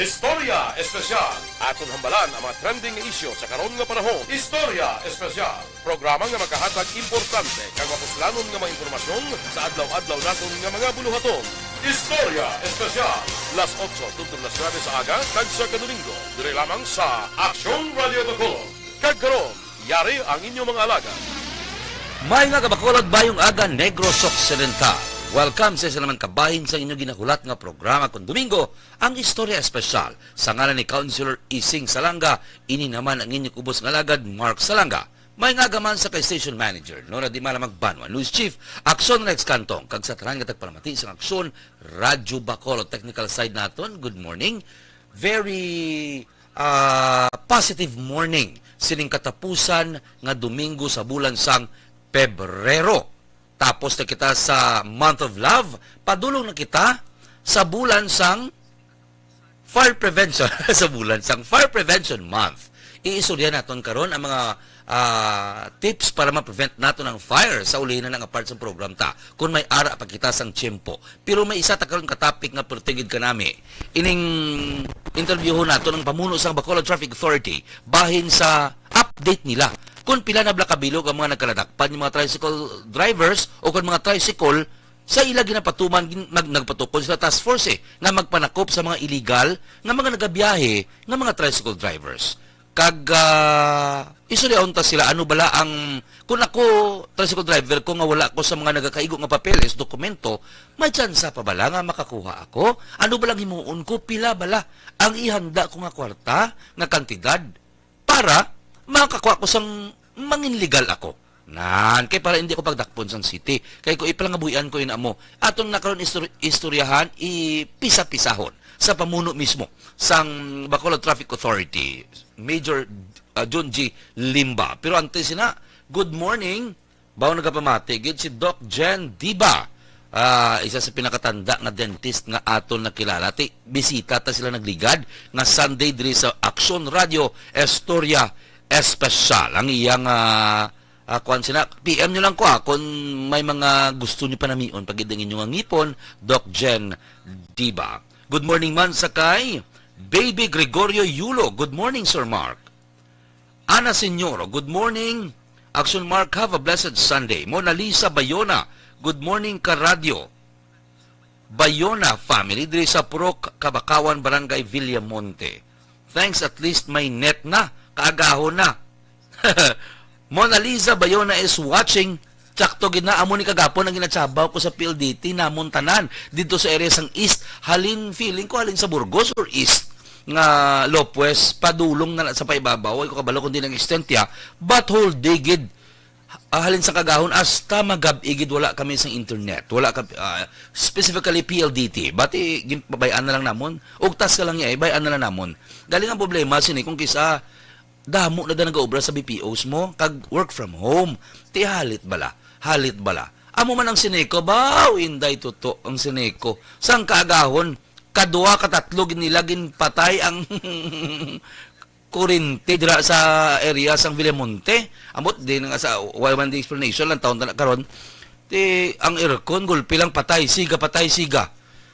Istorya Espesyal. Aton hambalan ang mga trending nga isyu sa karon nga panahon. Istorya Espesyal. Programa nga makahatag importante kag mapuslanon nga mga impormasyon sa adlaw-adlaw naton nga mga buluhaton. Istorya Espesyal. Las 8 tuntun las 9 sa aga kag sa kadomingo. Dire lamang sa Aksyon Radio Bacolod. Kag karon, yari ang inyong mga alaga. May nga kabakulod bayong aga Negros Occidental. Welcome sa isa naman kabahin sa inyong ginakulat nga programa kung Domingo, ang Istorya Espesyal. Sa ngalan ni Councilor Ising Salanga, ini naman ang inyong ubos nga lagad, Mark Salanga. May nga gaman sa kay-station manager, Nora Di Malamag Banwan, Luis Chief, Aksyon Rex Cantong, kag sa tanan nga tagpalamati sa Aksyon, Radyo Bacolod. Technical side naton, good morning. Very positive morning. Sining katapusan nga Domingo sa bulan sang Pebrero. Tapos na kita sa Month of Love, padulong na kita sa bulan sang Fire Prevention, sa bulan sang Fire Prevention Month. Iistorya naton karon ang mga tips para ma-prevent nato ng fire sa ulihin na ng apart sa program ta. Kung may ara pa kita sang tiyempo. Pero may isa ta karon ka topic nga pertigid ka nami. Ining interview ho nato ng pamuno sang Bacolod Traffic Authority bahin sa update nila. Kung pila na blakabilog ang mga nagkaladakpan yung mga tricycle drivers o kung mga tricycle sa ila ginapatuman nagpatukon sila task force nga magpanakop sa mga illegal nga mga nagabiyahe nga mga tricycle drivers. Kag isulyaon ta sila ano bala ang kung ako tricycle driver ko nga wala ko sa mga nagakaigo nga papeles dokumento, may tsansa pa bala nga makakuha ako? Ano balang himuon ko, pila bala ang ihanda ko nga kwarta nga kantidad para makakuha ko sang manginlegal ako. Nan, kay para hindi ko pagdakpon sang city. Kay ko ipalangabuyan ko ina mo. Atong nakaroon istoryahan, ipisa-pisahon sa pamuno mismo sang Bacolod Traffic Authority, Major John G. Limba. Pero antes sina, good morning. Bawo nagapamati, gid si Doc Jen Diba. Isa sa pinakatanda nga dentist nga aton nakilala. Bisita ta sila nagligad nga Sunday diri sa Aksyon Radio Istorya Espesyal. Ang iyang kuan sina PM nyo lang ko kung may mga gusto niyo panamion pagidangin nyo ang ngipon. Doc Jen Diba. Good morning man sa kay Baby Gregorio Yulo. Good morning Sir Mark. Ana Senyoro, good morning. Action Mark, have a blessed Sunday. Mona Lisa Bayona, good morning ka radio. Bayona family diri sa Purok, Kabakawan, Barangay Villamonte. Thanks, at least may net na. Kaagahon na. Mona Lisa Bayona is watching. Tsakto ginaamon ni kagapon ang ginatsabaw ko sa PLDT namon tanan dito sa area sang East. Halin feeling ko halin sa Burgos or East nga Lopez padulong na sa paibabaw. Ay ko kabalo kundi ng extent ya. But whole digid halin sa kagahon hasta magab-igid wala kami sa internet. Wala ka specifically PLDT. Bati bayaan na lang namon. Ugtas ka lang niya bayaan na lang namon. Galing ang problema sini kung kisa damo na nag-obra sa BPOs mo kag work from home. Ti halit bala. Halit bala. Amo man ang sineko baw inday tuto ang sineko. Sang kaagahon kadua katatlo ginilagin patay ang kuryente dira sa area sang Villamonte. Amot din nga sa one day explanation lang taon na karon. Ti ang aircon gulpi lang patay siga.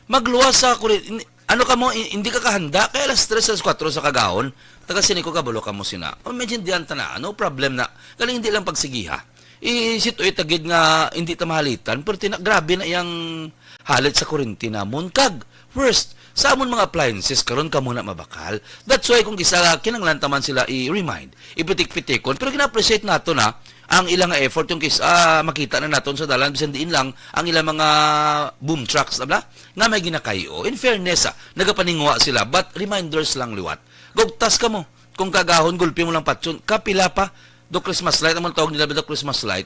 Magluwas sa kuryente. Ano ka mo, hindi ka kahanda, kaya alas 3 alas 4 sa kagahon, taga-sini ko kabalo ka mo sina. O medyo diyan ta na, no problem na. Galing hindi lang pagsigiha. Isito itagid nga hindi ta mahalitan, pero grabe na yung halit sa kuryente namon. Kag, first, sa amon mga appliances, karon ka muna mabakal. That's why kung isa kinanglan taman sila i-remind, ipitik-pitikon, pero gina-appreciate nato na, ang ilang effort yung makita na naton sa dalan bisan diin lang ang ilang mga boom trucks na nga may ginakayo. In fairness nagapaningwa sila but reminders lang liwat. Gugtas ka mo kung kagahon gulpi mo lang patyon kapila pa do Christmas light amon tawag nila do Christmas light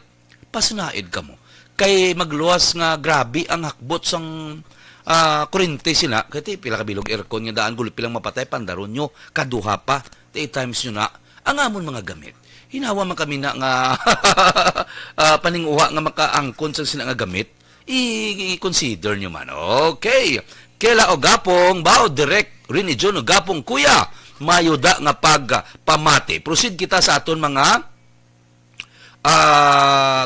pasnaid ka mo kay magluwas nga grabe ang hakbot sang kuryente sila kay pila ka bilog aircon nga daan gulpi lang mapatay pandaron nyo kaduha pa 3 times nyo na ang amon mga gamit. Hinawa man kami na nga paninguha nga makaangkon sa sila nga gamit, i-consider nyo man. Okay. Kela o gapong, bao direct, rini John o gapong kuya, mayuda nga pagpamati. Proceed kita sa aton mga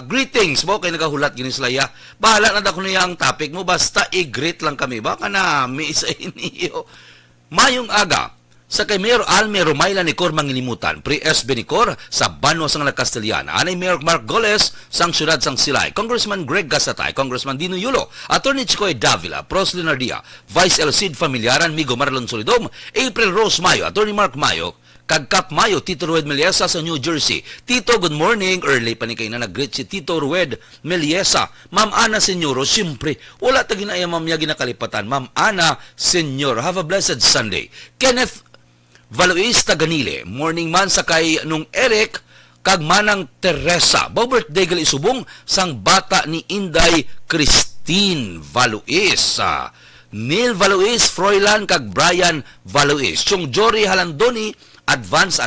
greetings mo kay nagahulat gini sila ya. Bahala na dako niya ang topic mo basta i-greet lang kami. Baka nami sa inyo. Mayong aga, sa kay Mayor Alme Romayla ni Cor Mangilimutan, Pri-S Benicor sa Banwa sang Castellana, anay Mayor Mark Goles sang Syudad sang Silay, Congressman Greg Gasatay, Congressman Dino Yulo, Attorney Chicoy Davila, Pros Leonardia, Vice El Cid Familiaran, Migo Marlon Solidom, April Rose Mayo, Attorney Mark Mayo, Kagkap Mayo, Tito Rued Meliesa sa New Jersey. Tito, good morning. Early pa ni kayo na nag-greet si Tito Rued Meliesa. Ma'am Ana Senyoro, siyempre, wala ta ginaya ma'am yagi na kalipatan. Ma'am Ana Senyoro, have a blessed Sunday. Kenneth Valois Taganile, morning man sa kay nung Eric, kag manang Teresa. Ba birthday gali subong sang bata ni Inday Christine Valois. Neil Valois, Froilan, kag Brian Valois. Chung Jory Halandoni, advance,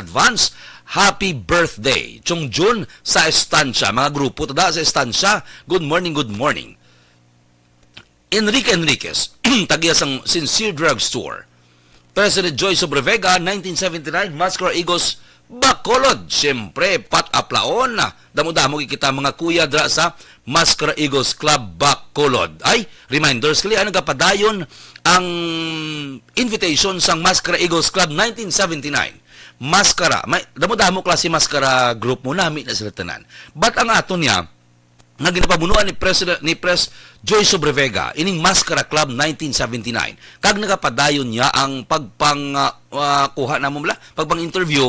happy birthday. Chung Jun sa estansya. Mga grupo tada sa estansya. Good morning, good morning. Enrique Enriquez, tagiya sang Sincere Drugstore. President Joy Sobrevega, 1979, Mascara Eagles, Bacolod. Siyempre, Pat Aplaon. Damo-damo kita mga kuya dra sa Mascara Eagles Club Bacolod. Ay, reminders kali, ano kapadayon ang invitation sang Mascara Eagles Club 1979. Mascara, may damo-damo klase Mascara group mo nami na sila tanan. But ang ato niya, nga ginapabunuan ni Pres Joy Sobrevega, ining Mascara Club 1979. Kag nagapadayon niya ang kuha na mo mula, pagpang interview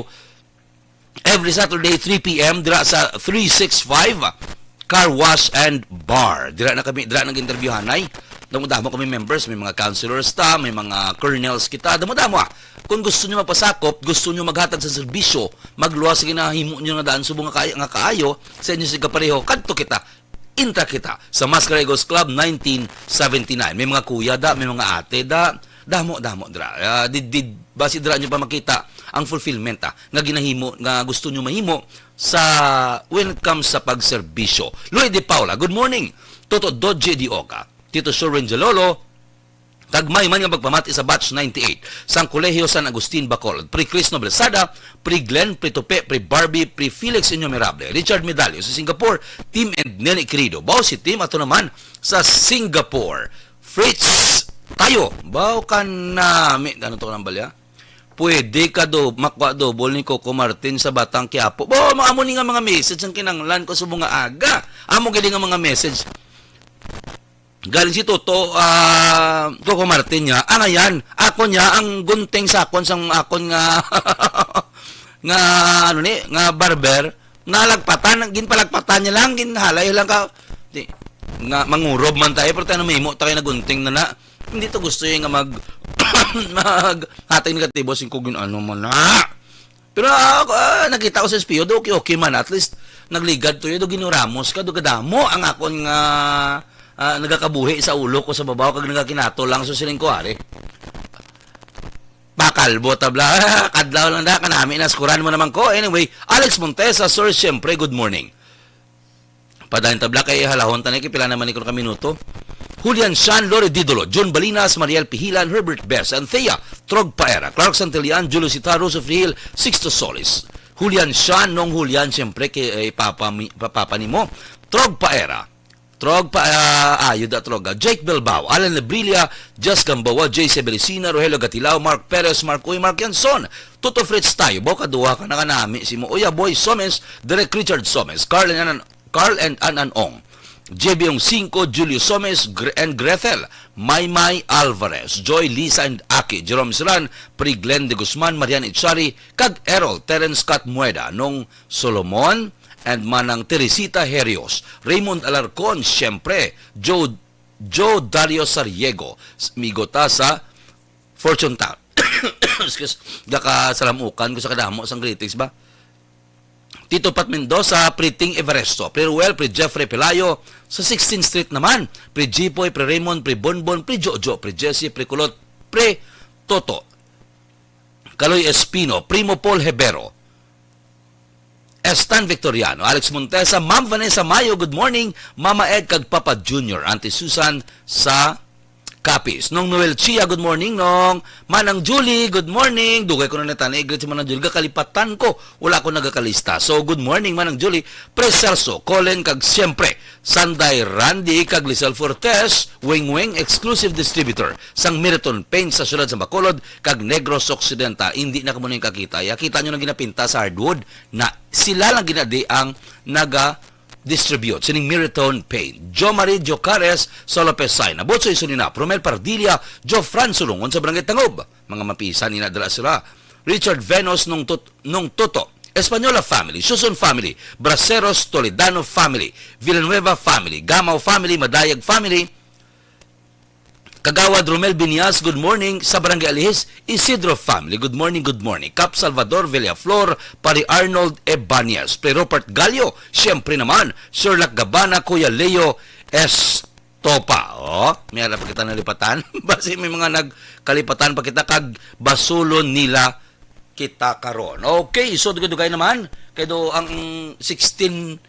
every Saturday 3 p.m. dira sa 365 Car Wash and Bar. Dira na nag-interviewhan ay. Damo-damo kami members, may mga counselors ta, may mga colonels kita, damo-damo. Kung gusto niyo mapasakop, gusto niyo maghatag sa serbisyo, magluwas sa ginahimo niyo na daan subong nga kaayo sa inyo siga pareho, kadto kita, intra kita sa Mascara Eagles Club 1979. May mga kuya da, may mga ate da, damo-damo dra. Basi dra niyo pa makita ang fulfillment nga ginahimo, nga gusto niyo mahimo sa when it comes sa pagserbisyo. Luis de Paula, good morning. Toto Dodge Di Oca. Tito Soren Jalolo, tagmay man nga pagpamati sa batch 98 sang Kolehiyo San Agustin Bacolod. Pri Chris Noblesada, pri Glenn, pri Tope, pri Barbie, pri Felix Innumerable, Richard Medalio sa Singapore, Team and Nelly Querido. Bao si Team ato naman sa Singapore. Fritz tayo, bao ka nami, ano to nang balya? Pwede ka do, makwa do, bol ni Coco Martin sa Batang Quiapo. Bao, maamo ni nga mga message ang kinanglan ko sa mga aga. Amo gini nga mga message. Galing si Toto, Coco Martin niya, yan, ako niya, ang gunting sa akon, sang akon nga, nga barber, nalagpatan, ginpalagpatan niya lang, ginhalay lang ka, nga, mangurob man tayo, pero tayo na may mo, tayo na gunting na hindi to gusto yung nga hatay negatibo, singko ano man na. Pero nakita ko sa espiyo, okay man, at least, nagligad to yun, ginuramos ka, kadamo, ang akon nga, nagakabuhi sa ulo ko sa babaw kag nagakinato lang so siling ko ari. Bakalbo tabla, kadlaw lang da kanami na skuran mo naman ko. Anyway, Alex Montesa, sir, siyempre, good morning. Padayon tabla kay halahon tanay pila naman ni ko ka minuto. Julian Sean, Lore Didolo, John Balinas, Mariel Pihilan, Herbert Bess, Anthea, Trog Paera, Clark Santelian, Julio Citaro, Sofie Hill, Sixto Solis. Julian Sean, nung Julian, siyempre, kay papa ni mo. Trog Paera, Jake Bilbao, Alan Lebrilia, Just Gambawa, Jay Sebelicina, Rogelio Gatilao, Mark Perez, Mark Uy, Mark Yanson, Toto Fritz tayo, boka duha ka na kanami, si Uya Boy Somes, Derek Richard Somes, Carl and Anan Ong, JB 5, Julio Somes and Grethel, Maymay Alvarez, Joy, Lisa and Aki, Jerome Siran, Pri Glenn de Guzman, Marian Itzari, kag Errol, Terence Scott Mueda, nung Solomon, and manang Teresita Herios, Raymond Alarcon, siyempre, Joe Dario Sariego, migota sa Fortune Town. Excuse, daka salamukan ko sa kadamo sang greetings ba? Tito Pat Mendoza, Priting Everesto, Pri Ruel, Pri Jeffrey Pelayo, sa 16th Street naman, Pri Jipoy, Pri Raymond, Pri Bonbon, Pri Jojo, Pri Jesse, Pri Kulot, Pri Toto, Kaloy Espino, Primo Paul Hebero, Stan Victoriano, Alex Montesa, Ma'am Vanessa Mayo, good morning, Mama Ed kag Papa Junior, Auntie Susan sa Capiz. Nong Noel Chia, good morning. Nong Manang Julie, good morning. Dugay ko na natanay, great si Manang Julie. Kalipatan ko, wala ko nagakalista. So, good morning, Manang Julie. Preselso, Colin, kag siyempre, Sanday Randy, kag Lisel Fortes, Wing Wing, exclusive distributor, sang Meriton Paint sa syudad sa Bacolod, kag Negros Occidental. Hindi na ka muna yung kakita. Kita nyo na ginapinta sa hardwood na sila lang ginadi ang naga-distribute. Sining Meriton Paint. Jo Marie Jocares, Solopes Say. Nabot sa iso nina. Promel Pardilla, Jo Fran Sulungon sa Barangay Tangob. Mga mapisan, inadala sila. Richard Venos nung Toto. Española family, Susun family, Braceros Toledano family, Villanueva family, Gamaw family, Madayag family, Kagawad Romel Binias, good morning. Sa Barangay Alihis, Isidro family, good morning, good morning. Cap Salvador Villaflor, Pari Arnold Ebanias, Pre Rupert Gallo, siyempre naman, Sherlock Gabana, Kuya Leo Estopa. Oh, may harap pa kita nalipatan. Basi may mga nagkalipatan pa kita kag basulon nila kita karon. Okay, so dugay naman kay do ang 16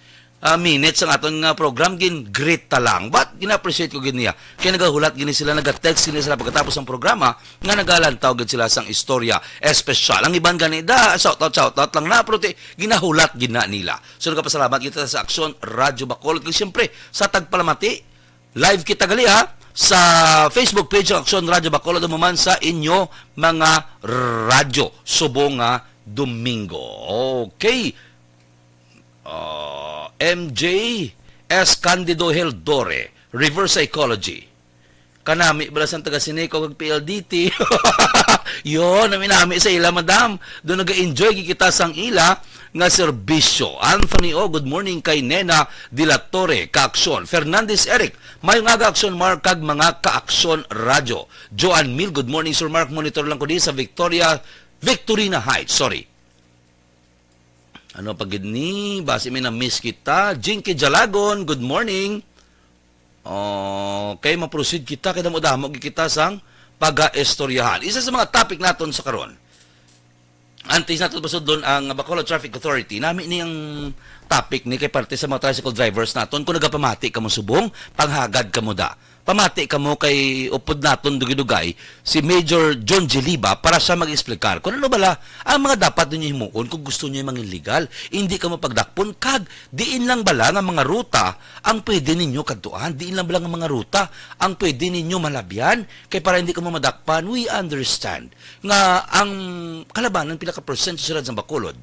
minutes ang aton nga program gin great ta lang. But gina-appreciate ko gid niya. Kay nagahulat gini sila, naga-text gini sila pagkatapos ng programa nga nagalantaw gid sila sang istorya espesyal. Ang iban gani da shout out lang na pero ginahulat gina nila. So nagapasalamat kita sa Aksyon Radyo Bacolod kay siyempre sa tagpalamati live kita gali ha sa Facebook page ng Aksyon Radyo Bacolod man sa inyo mga radyo subong nga Domingo. Okay. MJ S. Candido Heldore, Reverse Psychology. Kanami balasan taga Sineco kag PLDT. Yo, nami sa ila madam. Do naga-enjoy kita sang ila nga serbisyo. Anthony O, good morning kay Nena de la Torre, Kaaksyon. Fernandez Eric, mayong aga Aksyon Mark kag mga Kaaksyon Radyo. Joan Mil, good morning Sir Mark, monitor lang ko di sa Victorina Heights, sorry. Ano pagid ni, basi may na-miss kita. Jinky Jalagon, good morning. Okay, ma-proceed kita, kaya mo kita sang pag-estoryahan. Isa sa mga topic naton sa karon. Antes natin basod doon ang Bacolod Traffic Authority. Namin ni ang topic ni kay parte sa mga tricycle drivers naton kung nagapamati ka mo subong, panghagad ka mo da. Pamati ka mo kay upod naton dugay-dugay si Major John Giliba para siya mag-explicar kung ano bala ang mga dapat ninyo himuon kung gusto niyo mangin legal. Hindi ka mapagdakpon kag diin lang bala nga mga ruta ang pwede ninyo kadtuan, diin lang bala nga mga ruta ang pwede ninyo malabyan kay para hindi ka mo madakpan. We understand nga ang kalabanan pila ka percent sa sa Bacolod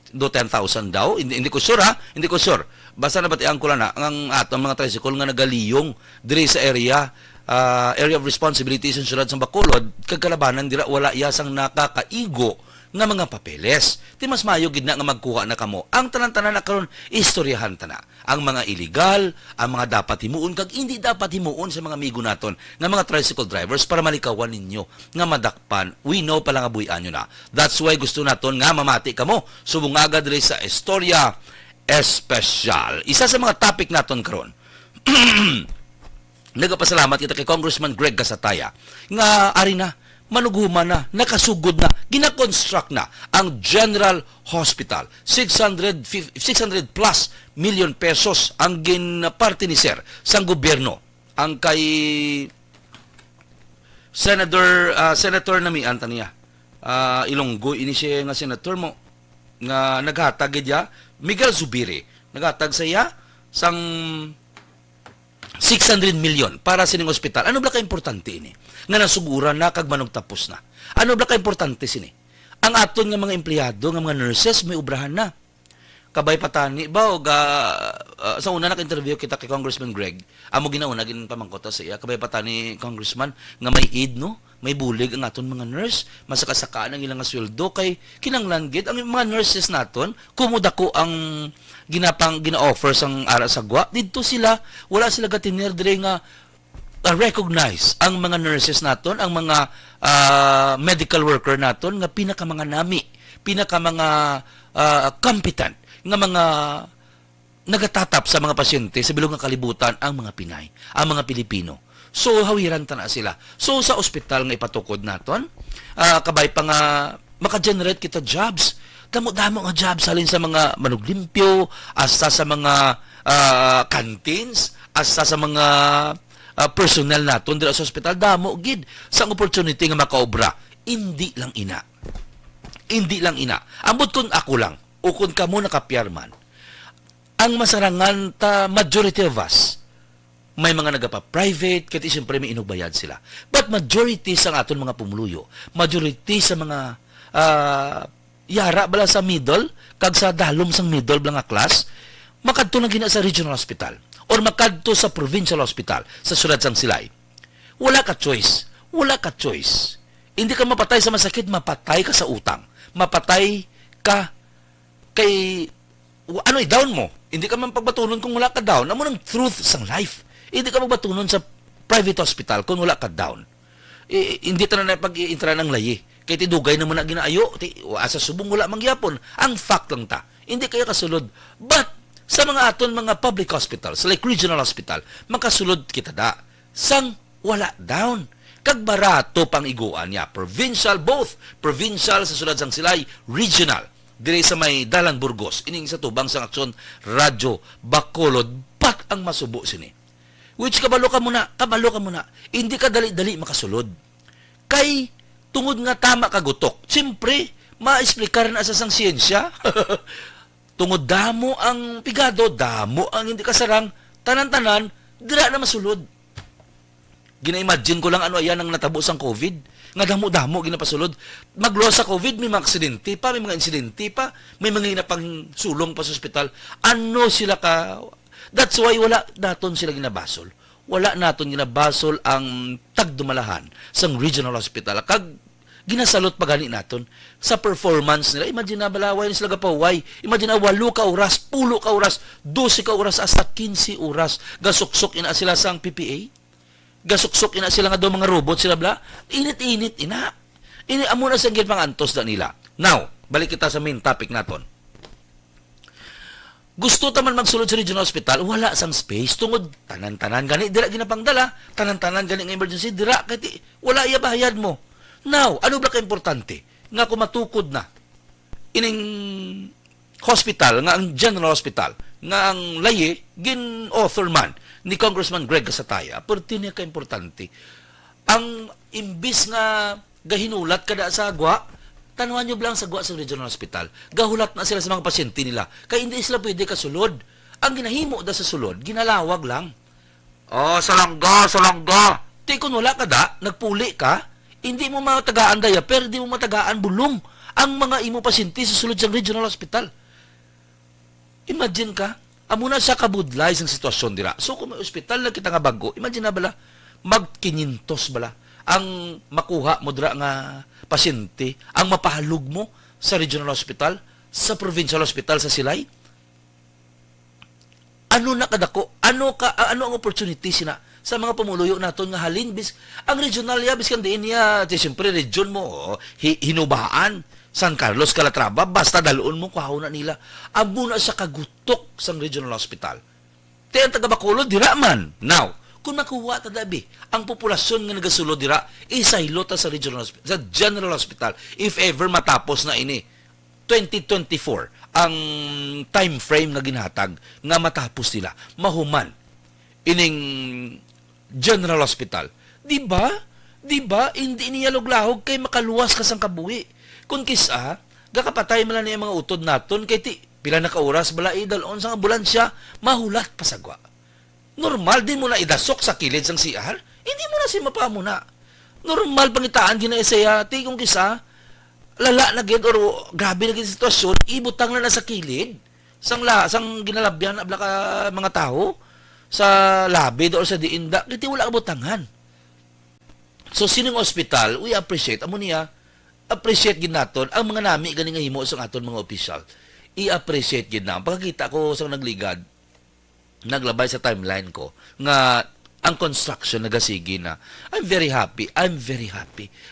do 10,000 daw. Hindi ko sure ha. Hindi ko sure. Basta nabatian ko lang na ang atong mga tricycle nga nagaliyong diri sa area of responsibility sa syudad sa Bacolod kag kalabanan dira wala yasang nakakaigo nga mga papeles. Ti mas mayo gid na nga magkuha na kamo. Ang tanan-tanan na karon istoryahan ta na. Ang mga illegal, ang mga dapat himuon kag hindi dapat himuon sa mga amigo naton nga mga tricycle drivers para malikawan ninyo nga madakpan. We know pala nga buhian nyo na. That's why gusto naton nga mamati kamo. Subong agad diri sa istorya espesyal. Isa sa mga topic naton karon. Nagapasalamat kita kay Congressman Greg Casataya nga ari na manuguman na, nakasugod na, gina-construct na ang General Hospital. 600 plus million pesos ang ginaparte ni Sir sang gobyerno. Ang kay Senator nami anta niya. Ilonggo ini siya nga senator mo nga naghatag gidya Miguel Zubiri. Naghatag sa iya sang 600 million para sining ospital. Ano ba ka importante ini? Nga nasuguran na kag manugtapos na. Ano ba ka importante sini? Ang aton nga mga empleyado, nga mga nurses may ubrahan na. Kabay patani ba o sa una naka-interview kita kay Congressman Greg, amo ginauna gin pamangkota sa iya, kabay patani Congressman nga may aid no, may bulig ang aton mga nurse, masakasaka ang ilang sweldo kay kinanglan gid ang mga nurses naton, kumuda ko ang gina-offer sang ara sagwa didto sila, wala sila gatiner dire nga recognize ang mga nurses naton, ang mga medical worker naton nga pinaka mga nami, pinaka mga competent nga mga nagatatap sa mga pasyente sa bilog nga kalibutan ang mga Pinay, ang mga Pilipino. So hawiran ta na sila. So sa ospital nga ipatukod naton, kabay pa nga maka-generate kita jobs. Damo-damo nga jobs halin sa mga manuglimpyo, hasta sa mga canteens, hasta sa mga personnel naton dira sa ospital damo gid sang opportunity nga makaobra. Indi lang ina. Hindi lang ina. Ambot kun ako lang o kun kamo nakapiyarman. Ang masarangan ta majority of us may mga nagapa-private, kaya siyempre may inugbayad sila. But majority sa aton mga pumuluyo, majority sa mga yara bala sa middle, kag sa dalom sang middle bala nga class, makadto na gina sa regional hospital or makadto sa provincial hospital sa syudad sang Silay. Wala ka choice. Wala ka choice. Hindi ka mapatay sa masakit, mapatay ka sa utang. Mapatay ka kay ano i-down mo. Hindi ka man pagbatunon kung wala ka down. Amo ng truth sang life. Hindi ka magbatunon sa private hospital kung wala ka down. Hindi ta na pag-iintra ng layi. Kaya tidugay naman na ginaayo. Asa subong wala mangyapon. Ang fact lang ta. Hindi kayo kasulod. But, sa mga aton mga public hospitals, like regional hospital, makasulod kita da. Sang wala down. Kag barato pang iguan niya. Provincial, both. Provincial sa sulad sang Silay, regional. Dire sa may Dalan Burgos. Ining sa tubang sang aksyon, radyo, Bacolod, pat ang masubo sini. Which kabalo ka muna. Hindi ka dali-dali makasulod. Kay, tungod nga tama kagutok. Siyempre, ma-explicar na sa sang siyensya. Tungod damo ang pigado, damo ang hindi kasarang, tanan-tanan, dira na masulod. Gina-imagine ko lang ano ayan ang natabo sang COVID. Nga damo-damo ginapasulod. Maglo sa COVID, may mga aksidente pa, may mga insidente pa, may mga inapang sulong pa sa ospital. Ano sila ka... That's why wala naton sila ginabasol. Wala naton ginabasol ang tagdumalahan sa regional hospital. Kag ginasalot pa gani naton sa performance nila. Imagine na balaway sila gapaway. Imagine na 8 ka oras, 10 ka oras, 12 ka oras, hasta 15 oras. Gasuksok ina sila sang PPA. Gasuksok ina sila nga daw mga robot sila bla. Init-init ina. Amo na sa pang antos na nila. Now, balik kita sa main topic naton. Gusto taman magsulod sa regional hospital, wala sang space. Tungod, tanan-tanan gani, dira ginapangdala. Tanan-tanan gani ng emergency, dira, kati, wala iya bayad mo. Now, ano ba ka-importante? Nga kung matukod na, ining hospital, nga ang general hospital, nga ang layi, gin-author man, ni Congressman Greg Casataya, pero tinya ka-importante. Ang imbis nga gahinulat kada sa agwa, tanuhan nyo lang sa gwa sa regional hospital. Gahulat na sila sa mga pasyente nila. Kaya hindi sila pwede kasulod. Ang ginahimo da sa sulod, ginalawag lang. Oh, salangga. Di kung wala ka da, nagpuli ka, hindi mo matagaan daya, pero hindi mo matagaan bulong ang mga imo pasyente sa sulod sa regional hospital. Imagine ka, amo na sa kabudlay sa sitwasyon dira. So kung may ospital na kita nga bago, imagine na bala, mag-500 bala ang makuha mo dira nga pasyente, ang mapahalog mo sa regional hospital, sa provincial hospital sa Silay. Ano na kadako? Ano ang opportunity sina sa mga pumuluyo naton nga halin bis ang regional ya biskan diin niya, siyempre region mo, Hinubaan, San Carlos, Calatrava, basta daluon mo kuhaw na nila. Amo na sa kagutok sang regional hospital. Tayo taga Bacolod dira man. Now, kung makuha ta dabi ang populasyon nga nagasulod dira, isaylo ta sa regional hospital, sa general hospital if ever matapos na ini 2024 ang time frame nga ginhatag nga matapos nila mahuman ining general hospital. Di ba hindi niya luglahog kay makaluwas ka sang kabuhi. Kung kisa gakapatay man niya mga utod naton kay pila na ka oras bala idalon sa ambulansya mahulat pasagwa. Normal din mo na idasok sa kilid sang CR. Hindi mo na si mapamuna. Normal pangitaan ginaisaya. Ti kung kisa, lala na gid or grabe na gid sitwasyon, ibutang na sa kilid. Sang ginalabyan abla ka mga tao sa labi or sa diinda. Kiti wala ka butangan. So sining ospital, we appreciate. Amo niya, appreciate gid naton ang mga nami ganing nga himo sa aton mga official. I-appreciate gid na. Pagkakita ko sa nagligad, naglabay sa timeline ko nga ang construction nagasigi na. I'm very happy.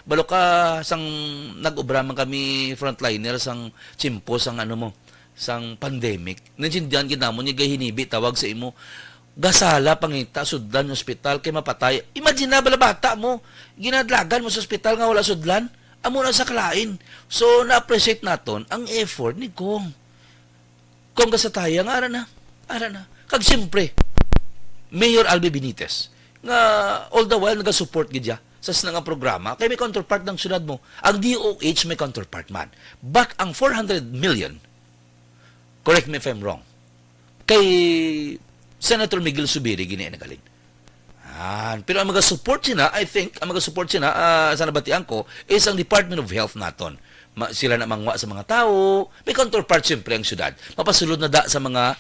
Balo ka sang nag-ubra man kami frontliner sang chimpo sang sang pandemic. Nansindihan ginamo ni gahinibi tawag sa imo. Gasala pangita sudlan ospital kay mapatay. Imagine na bala bata mo ginadlagan mo sa ospital nga wala sudlan. Amo na sa kalain. So na-appreciate naton ang effort ni Kong. Kong Casataya nga ara na. Kag siyempre, Mayor Albi Benitez, nga all the while naga-support gid ya sa nga programa kay may counterpart ng syudad mo. Ang DOH may counterpart man. But ang 400 million, correct me if I'm wrong, kay Senator Miguel Zubiri gini nagaling. Pero ang mag-support sina, I think, ang mag-support sina, sa nabatian ko, is ang Department of Health naton. Sila na mangwa sa mga tao, may counterpart siyempre ang syudad. Mapasulod na da sa mga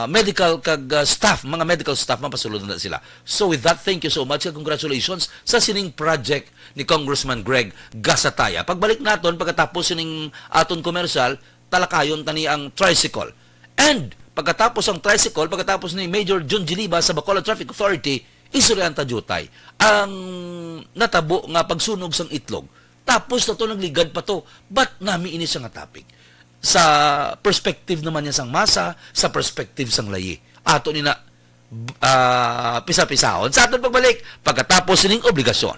medical staff, mga medical staff, mapasulod na da sila. So with that, thank you so much. Congratulations sa sining project ni Congressman Greg Gasataya. Pagbalik naton, pagkatapos sining aton commercial, talakayon tani ang tricycle. And pagkatapos ang tricycle, pagkatapos ni Major John Giliba sa Bacolod Traffic Authority, isuryan ta jutay ang natabo nga pagsunog sang itlog. Tapos na to nagligad pa to. Ba't nami ini siya nga topic? Sa perspective naman niya sang masa, sa perspective sang layi. Ato ni na pisa-pisahon. Sa aton pagbalik, pagkatapos sining obligasyon.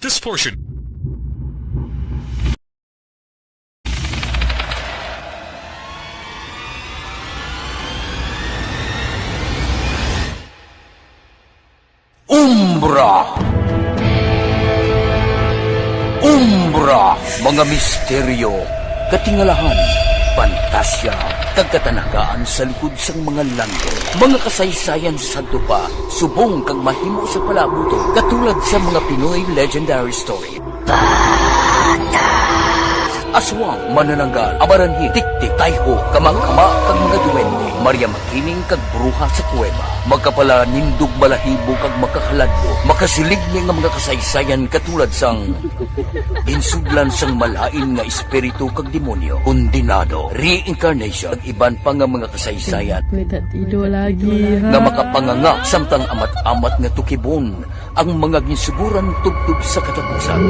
This portion. Umbra, mga misteryo, katingalahan, pantasya, kagkatanagaan sa likod sang mga lando, mga kasaysayan sa dupa, subong kag mahimo sa palabuto, katulad sa mga Pinoy legendary story. Aswang, manananggal, abaranhit, tiktik, tayho, kamang-kama, kag mga duwende, Maria Makining kag bruha sa kuweba, magkapala nindog balahibo kag makahaladlo, makasilig ni nga mga kasaysayan katulad sang insudlan sang malain nga espiritu kag demonyo, kondinado, reincarnation, kag iban pa nga mga kasaysayan May tatido lagi, ha? nga makapanganga samtang amat-amat nga tukibon ang mga ginsuguran tubtub sa katapusan.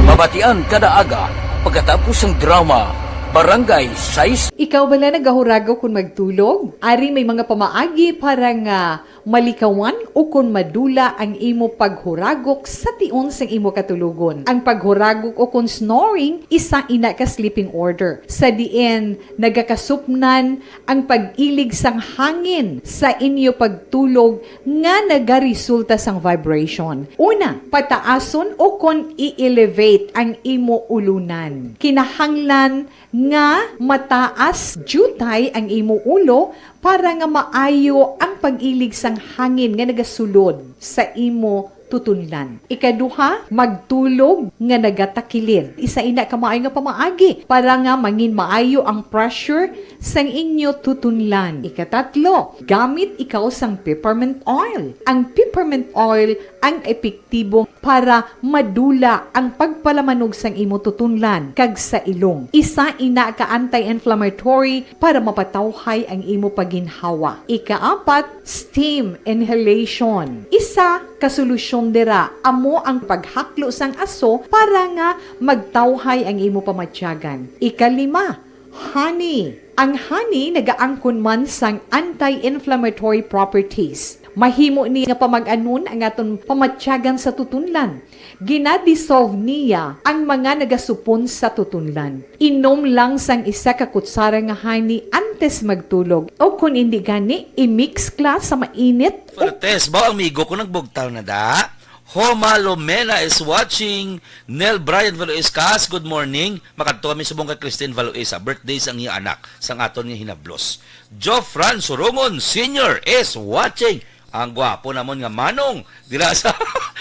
Mabatian kada aga pagkatapos ng drama Barangay Size. Ikaw bala nagahurago kung magtulog? Ari may mga pamaagi para nga malikawan o kung madula ang imo paghuragok sa tion sang imo katulugon. Ang paghuragok o kung snoring, isa ina ka sleeping order. Sa diin, nagakasupnan ang pag-ilig sang hangin sa inyo pagtulog nga nagaresulta sang vibration. Una, pataason o kung i-elevate ang imo ulunan. Kinahanglan nga mataas jutay ang imo ulo para nga maayo ang pag-ilig sang hangin nga nagasulod sa imo tutunlan. Ikaduha, magtulog nga nagatakilid. Isa ina ka maayo nga pamaagi para nga mangin maayo ang pressure sang inyo tutunlan. Ikatatlo, gamit ikaw sang peppermint oil. Ang peppermint oil ang epektibo para madula ang pagpalamanog sang imo tutunlan kag sa ilong. Isa ina ka anti-inflammatory para mapatawhay ang imo paginhawa. Ikaapat, steam inhalation. Isa ka solusyon dira amo ang paghaklo sang aso para nga magtawhay ang imo pamatyagan. Ikalima, honey. Ang honey nagaangkon man sang anti-inflammatory properties. Mahimo ni nga pamag-anon ang aton pamatyagan sa tutunlan. Ginadissolve niya ang mga nagasupon sa tutunlan. Inom lang sang isa ka kutsara nga honey antes magtulog. O kung hindi gani, i-mix class sa mainit. Fortes, ba amigo ko nagbugtaw na da? Homa Lomena is watching. Nel Brian Valoiscas, good morning. Makadto kami subong kay Christine Valoisa. Birthday sang iya anak, sang aton nga hinablos. Joe Fran Sorongon Sr. is watching. Ang gwapo namon nga manong dila sa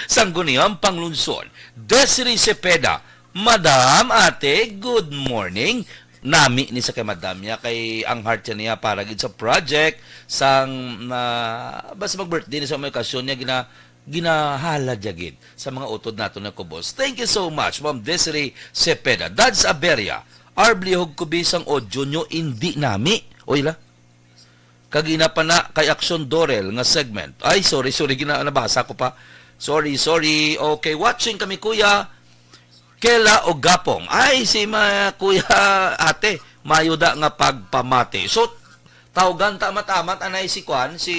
Sangguniang Panglungsod. Desiree Cepeda, Madam, ate, good morning. Nami ni sa kay Madam niya, kay ang heart niya para gid sa project sang basta mag-birthday ni sa may okasyon niya ginahala gid sa mga utod nato na kubos. Thank you so much, Ma'am Desiree Cepeda. Dads Aberia, arblihog ko bisang audio nyo, hindi nami. Oy la. Kagina pa na kay Action Dorel nga segment. Ay, sorry, nabasa ko pa. Sorry. Okay, watching kami kuya Kela o Gapong. Ay, si kuya ate, mayuda nga pagpamati. So, tawgan tamat-amat anay si Kwan, si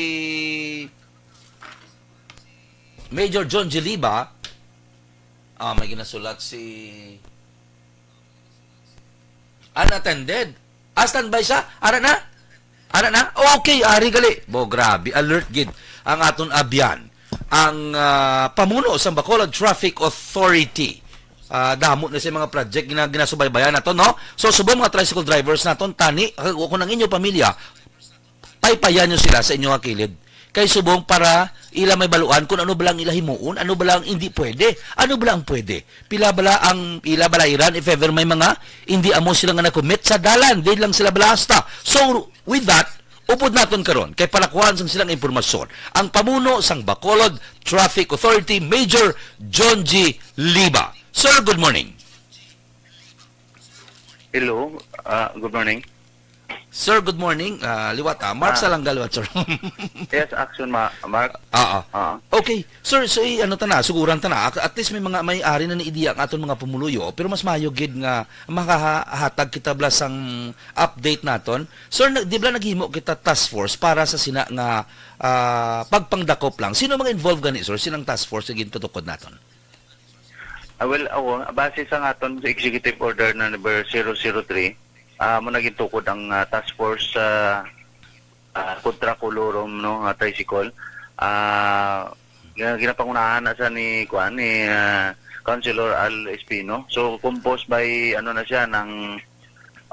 Major John Giliba. May ginasulat si unattended. Standby siya? Ara na? Ana na? Okay, ari gali. Bo, grabe. Alert gid ang aton abyan. Ang pamuno sa Bacolod Traffic Authority. Damo na sa mga project ginasubaybayan nato, no? So, subong mga tricycle drivers naton, tani, kung ang inyong pamilya, paypayan nyo sila sa inyong kilid. Kay subong para ila may baluan kung ano ba lang ila himuon, ano ba lang hindi pwede, ano ba lang pwede. Pila bala ang ila balairan if ever may mga hindi amo sila nga na-commit sa dalan, di lang sila balasta. So with that, upod naton karon kay palakuan sang silang impormasyon. Ang pamuno sang Bacolod Traffic Authority Major John G. Liba. Sir, good morning. Hello, good morning. Sir, good morning. Liwata. Mark Salanggal, what, sir? Yes, action Mark. Okay. Sir, so ano ta na, suguran ta na. At least may ari na ni ideya ang aton mga pumuluyo, pero mas mayo gid nga makahatag kita blas ang update naton. Sir, di ba naghimo kita task force para sa sina nga pagpangdakop lang. Sino mga involved gani, sir? Sinang task force nga gintutukod naton? Well, base sa aton sa Executive Order na number 003, mo naging tukod ang task force kontra kolorom no tricycle. Ginapangunahan na sa ni Councilor Al Espino. So composed by ano na siya ng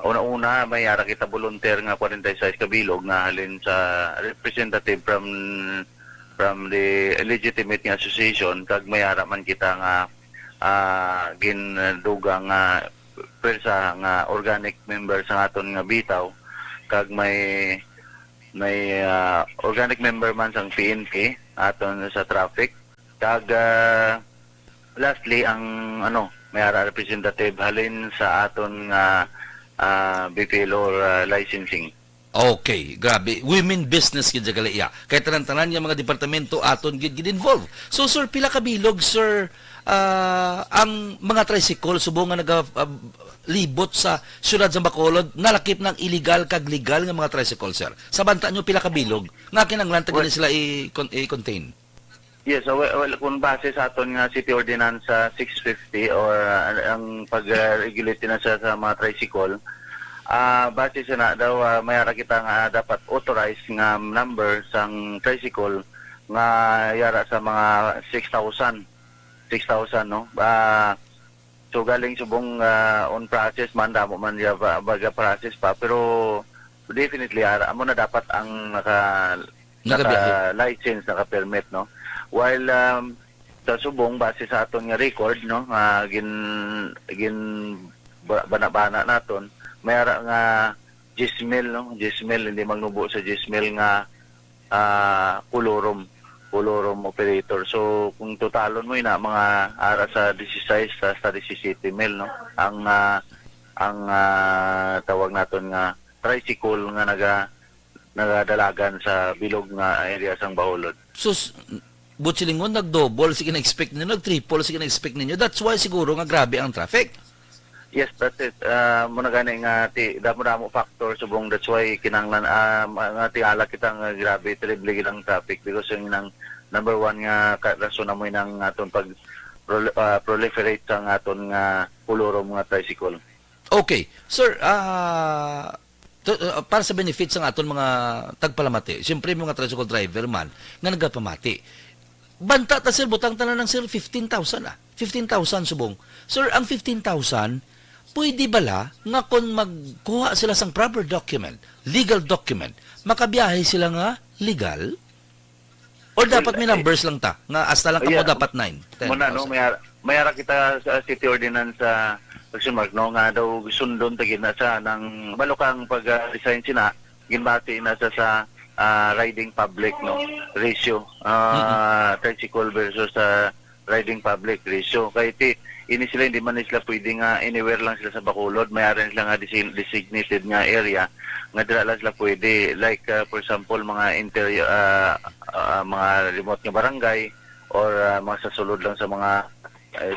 una-una may ara kita volunteer nga 46 kabilog nga halin sa representative from the legitimate nga association kag may ara man kita nga gindugang persa nga organic member sa aton nga bitaw kag may organic member man sang PNP aton sa traffic kag lastly ang may ara representative halin sa aton nga BPL or licensing. Okay, grabe. Women business gid gali iya. Kay tanan-tanan nga mga departamento aton gid involved. So sir, pila ka bilog sir ang mga tricycle subong nga libot sa siyudad sa Bacolod nalakip ng illegal kag legal nga mga tricycle, sir. Sa banta nyo pila ka bilog nga kinanglan tagin sila i-contain. Yes, well, kung base sa aton nga City Ordinance 650 or ang pag-regulate na sa mga tricycle, base sa na daw may ara kita nga dapat authorized nga number sang tricycle nga yara sa mga 6,000 no. So galing subong on process man damo man ya baga process pa pero definitely amo na dapat ang naka license naka permit no. While sa subong base sa aton nga record no gin bana naton may ara nga Gismel no, Gismel hindi magnubo sa Gismel nga kolorom operator. So kung totalon mo ina mga ara sa 16 sa 17 mil no ang tawag naton nga tricycle nga nagadalagan sa bilog nga area sang Bacolod. So butsilingon nag-double sige na-expect ninyo, nag-triple sige na-expect ninyo. That's why siguro nga grabe ang traffic. Yes, that's it. Muna gani nga damo factor subong that's why kinanglan nga tingala kita nga grabe terrible gid ang traffic because yung nang number one nga rason na mo nang aton pag proliferate sang aton nga kolorom nga tricycle. Okay. Sir, para sa benefits ng aton mga tagpalamati, siyempre mga tricycle driver man nga nagapamati. Banta ta sir, butang tanan ng sir 15,000 15,000 subong. Sir, ang 15,000 pwede bala nga kung magkuha sila sang proper document, legal document, makabiyahe sila nga legal? Or dapat may numbers lang ta? Nga hasta lang kamo dapat 9, 10,000? Muna no, may ara kita sa City Ordinance sa Mark no nga daw sundon tagin na sa ng balokang pag-design sina ginbati na sa riding public no ratio tricycle versus riding public ratio kay ini sila hindi man sila pwede nga anywhere lang sila sa Bacolod may aran sila nga designated nga area nga dira lang sila pwede like for example mga interior mga remote nga barangay or mga sasulod lang sa mga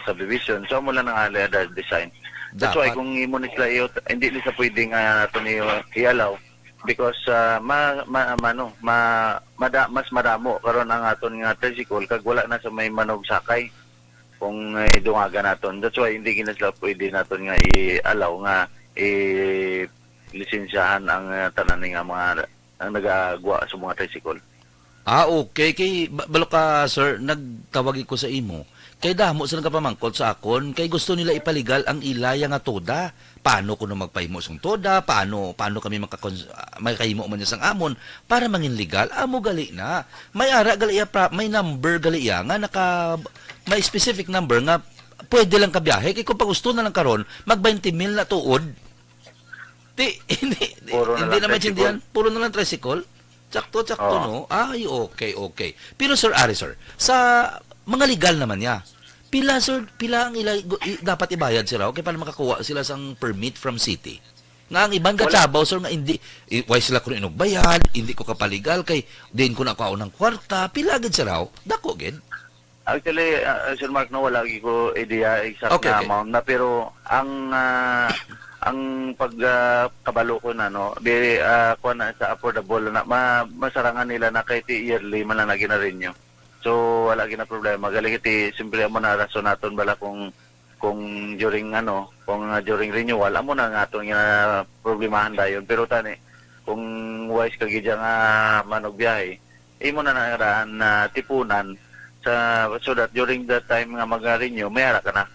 subdivision so mo lang ang design. That's why kung imo ni sila hindi nila pwede nga nato ni i-allow because mas madamo karon ang aton nga tricycle kag wala na sa may manog sakay kung idungaga naton. That's why hindi gina sila pwede naton nga i-allow nga lisensyahan ang tanan nga mga ang nagagwa sa mga tricycle. Okay. Balo ka, sir, nagtawag ko sa imo. Kay damo sila kapamangkot sa akon, kay gusto nila ipaligal ang ilaya nga toda. Paano ko na magpahimo sang toda? Paano kami makahimo man niya sang amon para mangin legal? Amo gali na. May ara gali ya, may number gali ya nga may specific number nga pwede lang kabiyahe. Kay kung pa gusto na lang karon, mag 20 mil na tuod. Hindi naman sindihan. Puro na lang tricycle. Tsakto, no? Ay, okay. Pero sir, sa mga legal naman niya, pila ang dapat ibayad sila, okay, para makakuha sila sang permit from city. Nga ang ibang katrabaho, sir, nga hindi, why sila kung inugbayad, hindi ko kapaligal, kay din ko na kao ng kwarta, pila agad sila, dako agad. Actually, Sir Mark, no, wala ko idea exact Okay. amount na, pero ang pagkabalo ko na, no, kuha na sa affordable na, masarangan nila na kahit yearly man lang na ginarinyo. So, wala gina problema. Gali kiti, siyempre mo na rason naton bala kung during during renewal, amo na nga aton nga problemahan dayon. Pero tani, kung wise kagidya nga manog biyahe, imo na naraan na tipunan so that during that time nga mag-renew, may ara ka na.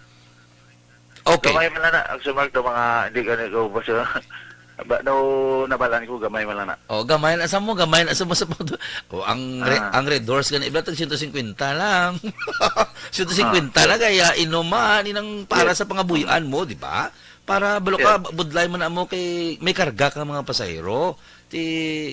Okay. Gamay man lang na. Actually, Mark, mga hindi ka nag-ubos. Nabalaan ko, gamay man lang na. Gamay na sa mo sa photo. Ang Red Doors ganun, iba 150 lang. 150 lang, kaya inuman, inang para sa pangabuyan mo, di ba? Para balo ka, budlay mo na mo kay may karga ka mga pasahero.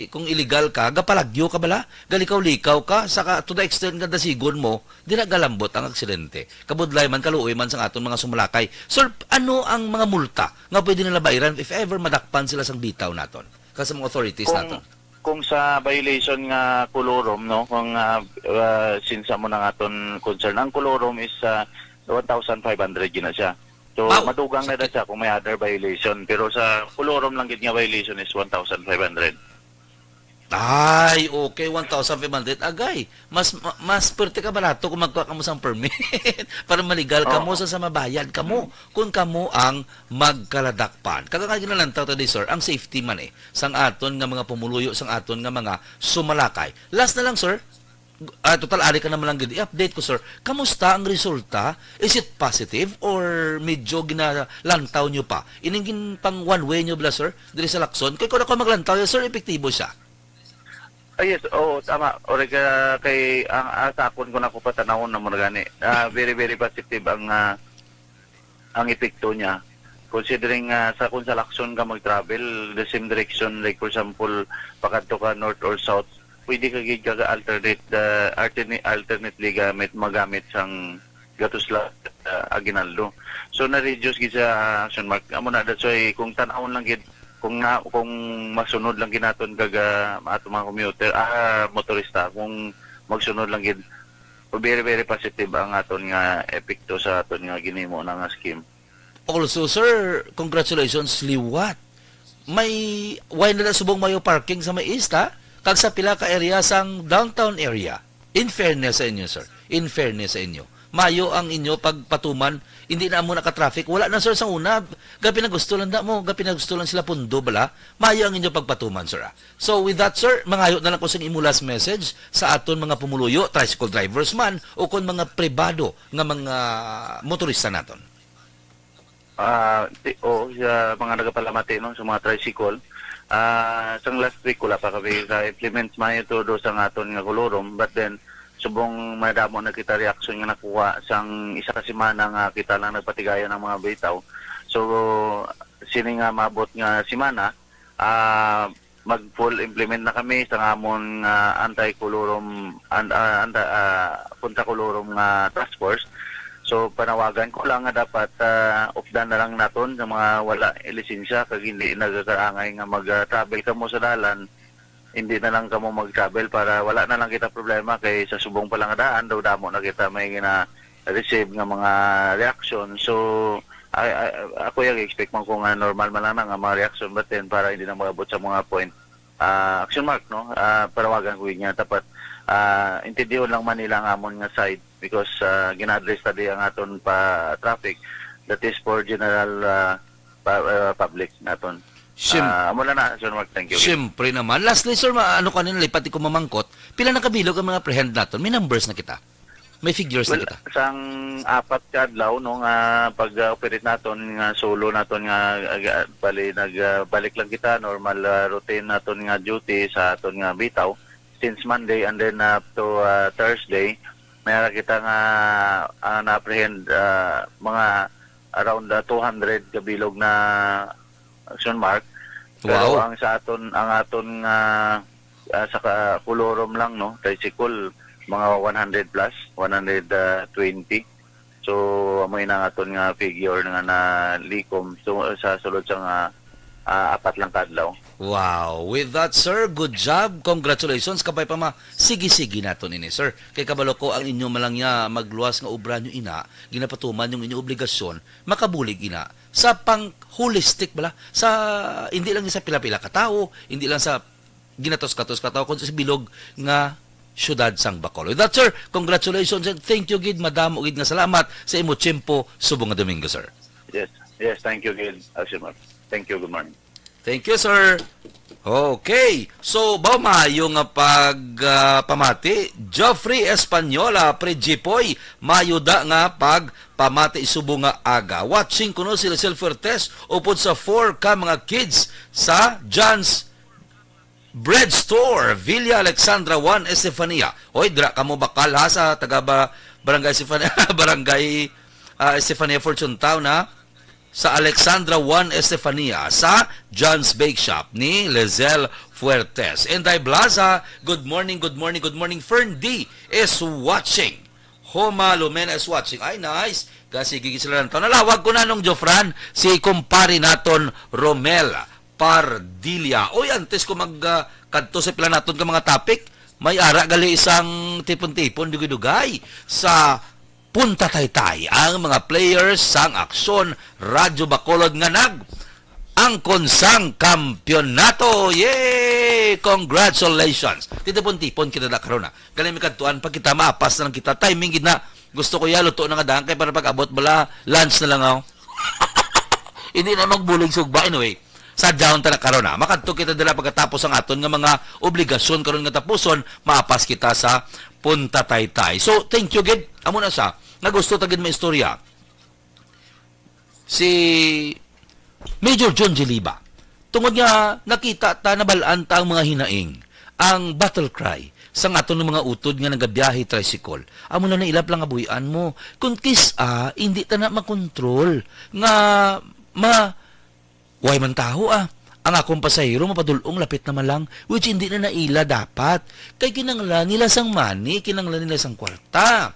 Kung illegal ka, gapalagyo ka bala, galikaw-likaw ka, saka to the extent nga dasigon mo, di na galambot ang aksidente. Kabudlay man, kaluoy man sa aton mga sumalakay. Sir, ano ang mga multa nga pwede nila bayaran if ever madakpan sila sang bitaw naton? Kasi mga authorities naton. Kung sa violation nga kolorom, no, kung sinsa mo na aton concern, ang kolorom is 1,500 yun na siya. So, madugang na siya kung may other violation. Pero sa kolorom lang gid nga violation is 1,500. Ay, okay, 1,500 agay. Mas pwerte ka barato kung magkuha ka mo sang permit para maligal ka mo sa mabayad ka mo kung kamo ang magkaladakpan. Kaga nga ginalantaw today, sir, ang safety man sang aton nga mga pumuluyo, sang aton nga mga sumalakay. Last na lang, sir. Total ari ka naman lang gid i-update ko, sir. Kamusta ang resulta? Is it positive or medyo ginalantaw nyo pa? Iningin pang one way nyo bla, sir? Diri sa Lacson. Kay kung ako maglantaw, sir, epektibo siya. Yes, tama. Ore kay ang asakon ko na ko patanawon na mo gani. Very very positive ang epekto niya. Considering sa kung sa Lacson ka mag-travel, the same direction, like for example, pakadto ka north or south, pwede ka alternately magamit sang Gatusla Aguinaldo. So na-reduce gid sa action mark. Amo na that's why kung tan-awon lang gid kung masunod lang ginaton kaga ato mga commuter motorista kung magsunod lang gid very very positive ang aton nga epekto sa aton nga ginimo na nga scheme. Also, sir, congratulations, liwat. Why na subong mayo parking sa may east, ha? Kag sa pila ka area sang downtown area. In fairness sa inyo, sir. In fairness sa inyo. Mayo ang inyo pagpatuman, hindi na mo naka-traffic. Wala na, sir, sa una. Gapi na gusto lang sila pundo, bala. Mayo ang inyo pagpatuman, sir. So, with that, sir, mangayo na lang ko sa imo last message sa aton mga pumuluyo, tricycle drivers man, o kung mga pribado nga mga motorista naton. Sa mga nagapalamati no, sa mga tricycle, sang last week wala pa kami implement man ito do sa aton nga kolorom, but then subong madamo na kita reaksyon nga nakuha sang isa ka semana nga kita lang nagpatigayan ng mga bitaw. So sini nga maabot nga semana mag full implement na kami sa amon anti-kolorom punta kolorom nga task force. So panawagan ko lang nga dapat off-dan na lang naton sa mga wala lisensya kag hindi nagakaangay nga mag-travel kamo sa dalan, hindi na lang kamo mag-travel para wala na lang kita problema kay sa subong pa lang daan daw damo na kita may receive nga mga reaction. So ako yung expect man ko nga normal man lang nga mga reaction, but then para hindi na magabot sa mga point action mark no, panawagan ko niya dapat intindiyon lang man nila ang amon nga side because gina-address tadi ang aton pa traffic that is for general public naton. Mula na, Sir Mark, thank you. Siyempre naman. Lastly, sir, ano kanina lipati ko mamangkot, pila na kabilog ang mga prehend naton? May numbers na kita. May figures Well, na kita. sang apat ka adlaw no nga pag-operate naton nga solo naton nga nagbalik lang kita normal routine naton nga duty sa aton nga bitaw since Monday and then up to Thursday mayroon kita nga na-apprehend mga around 200 kabilog na action mark. Pero Wow. ang aton sa pulorom lang no tricycle mga 100 plus, 120. So, amoy na nga ito nga figure nga na likom sa sulod sa nga apat lang kadlaw. Wow. With that, sir, good job. Congratulations. Kapay pa sige-sige nato ini, sir. Kay kabalo ko ang inyo malang niya magluwas nga obra nyo ina, ginapatuman yung inyong obligasyon, makabulig ina sa pang holistic bala, sa hindi lang sa pila-pila ka tao, hindi lang sa ginatos-katos ka tao, kundi sa bilog nga syudad sang Bacolod. With that, sir, congratulations and thank you, Gid. Madamo, Gid, nga salamat sa imo tiyempo subong nga Domingo, sir. Yes, thank you, Gil. Thank you, good morning. Thank you, sir. Okay. So, ba maayo nga pamati? Geoffrey Española, Prejipoy, mayo da nga pamati subong nga aga. Watching kuno sila self-test upod sa 4 ka mga kids sa John's Bread Store, Villa Alexandra 1, Estefania. Hoy, dira ka mo bakal ha sa Barangay Estefania, Barangay Estefania Fortune Town ha? Sa Alexandra 1, Estefania, sa John's Bake Shop ni Lizelle Fuertes. Enday Blaza, good morning. Fern D is watching. Homa Lumena is watching. Ay, nice. Kasi gigit sila ng taon. Nalawag ko na nung Jofran, si kumpari naton Romel Pardilia. Oy, antes ko magkadto sa pila naton ka mga topic, may ara gali isang tipon-tipon dugay-dugay sa Punta Taytay ang mga players sang Aksyon Radyo Bacolod nga ang konsang kampyonato. Yay! Congratulations! Tipon-tipon kita na karon na. Galing may kadtuan pag kita maapas na lang kita. Timing gid na. Gusto ko ya luto na nga dangkay para pag-abot bala lunch na lang ako. Hindi na magbulig sugba anyway. Sa down ta na karon na. Makadto kita dala pagkatapos ang aton nga mga obligasyon karon nga tapuson, maapas kita sa Punta Taytay. So, thank you gid. Amo na sa nagusto ta gid may istorya. Si Major John Giliba. Tungod nga nakita ta nabalaan ta ang mga hinaing, ang battle cry sang aton ng mga utod nga nagabiyahe tricycle. Amo na nailap lang abuyan mo. Kung hindi ta na makontrol nga Way man taho ang akong pasahero mapadulong lapit na malang which hindi na naila dapat. Kay kinanglan nila sang money, kinanglan nila sang kwarta.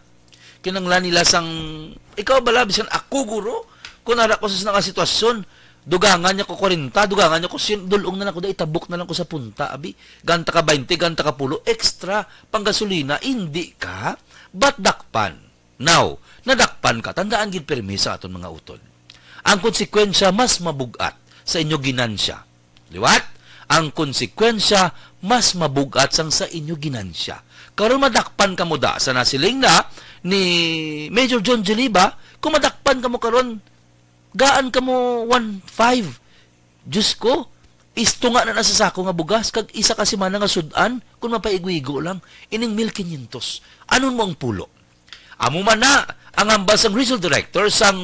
Kinanglan nila sang ikaw bala bisan ako guro kung nara ko sa nga sitwasyon, dugangan niya ko 40, dugangan niya ko dulong na lang ko da itabok na lang ko sa punta abi. Ganta ka 20, ganta ka 10 extra panggasolina, hindi ka but dakpan. Now, nadakpan ka, tandaan gid permisa aton mga utod. Ang konsekwensya mas mabugat sa inyo ginansya. Liwat? Ang konsekwensya mas mabugat sang sa inyo ginansya. Karon madakpan ka mo da sa nasiling na ni Major John Giliba, kung madakpan ka mo karon, gaan ka mo 1.5. Diyos ko, istunga na nasa sako nga bugas, kag isa kasi man nga sudan, kung mapaigwigo lang, ining 1,500. Anon mo ang pulo? Amo man na, ang ambas ang regional director sang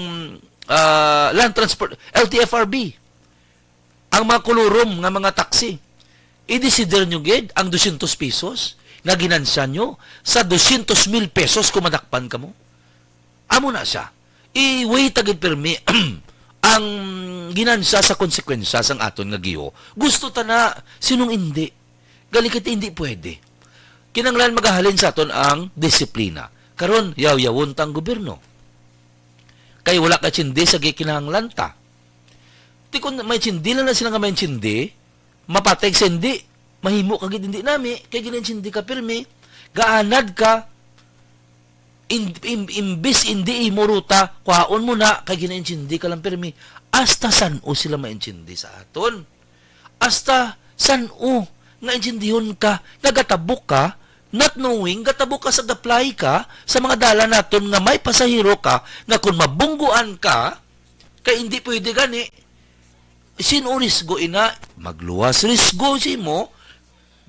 Land Transport, LTFRB, ang mga kulurom nga mga taxi, i-desider nyo gid ang 200 pesos nga ginansya nyo sa 200,000 pesos kung madakpan ka mo. Amo na siya. I-wait agad permi ang ginansya sa konsekwensya sang aton nga giho. Gusto ta na, sinong hindi? Galikit hindi pwede. Kinanglan magahalin sa aton ang disiplina. Karon, yaw-yawon tang gobyerno. Kaya wala ka tsindi sa gikinahanglan ta. Di kung may tsindi lang na sila nga may tsindi, mapatay sa hindi, mahimo kagid hindi nami, kaya ginayin tsindi ka pirmi, gaanad ka, imbis hindi imuruta, kuhaon mo na, kaya ginayin tsindi ka lang pirmi, hasta san o sila may tsindi sa aton. Hasta san o, nga intsindihon ka, nagatabok ka, not knowing, gatabok ka sa apply ka, sa mga dala naton nga may pasahero ka, nga kung mabungguan ka, kaya hindi pwede gani, Sino risgo ina? Magluwas risgo si mo,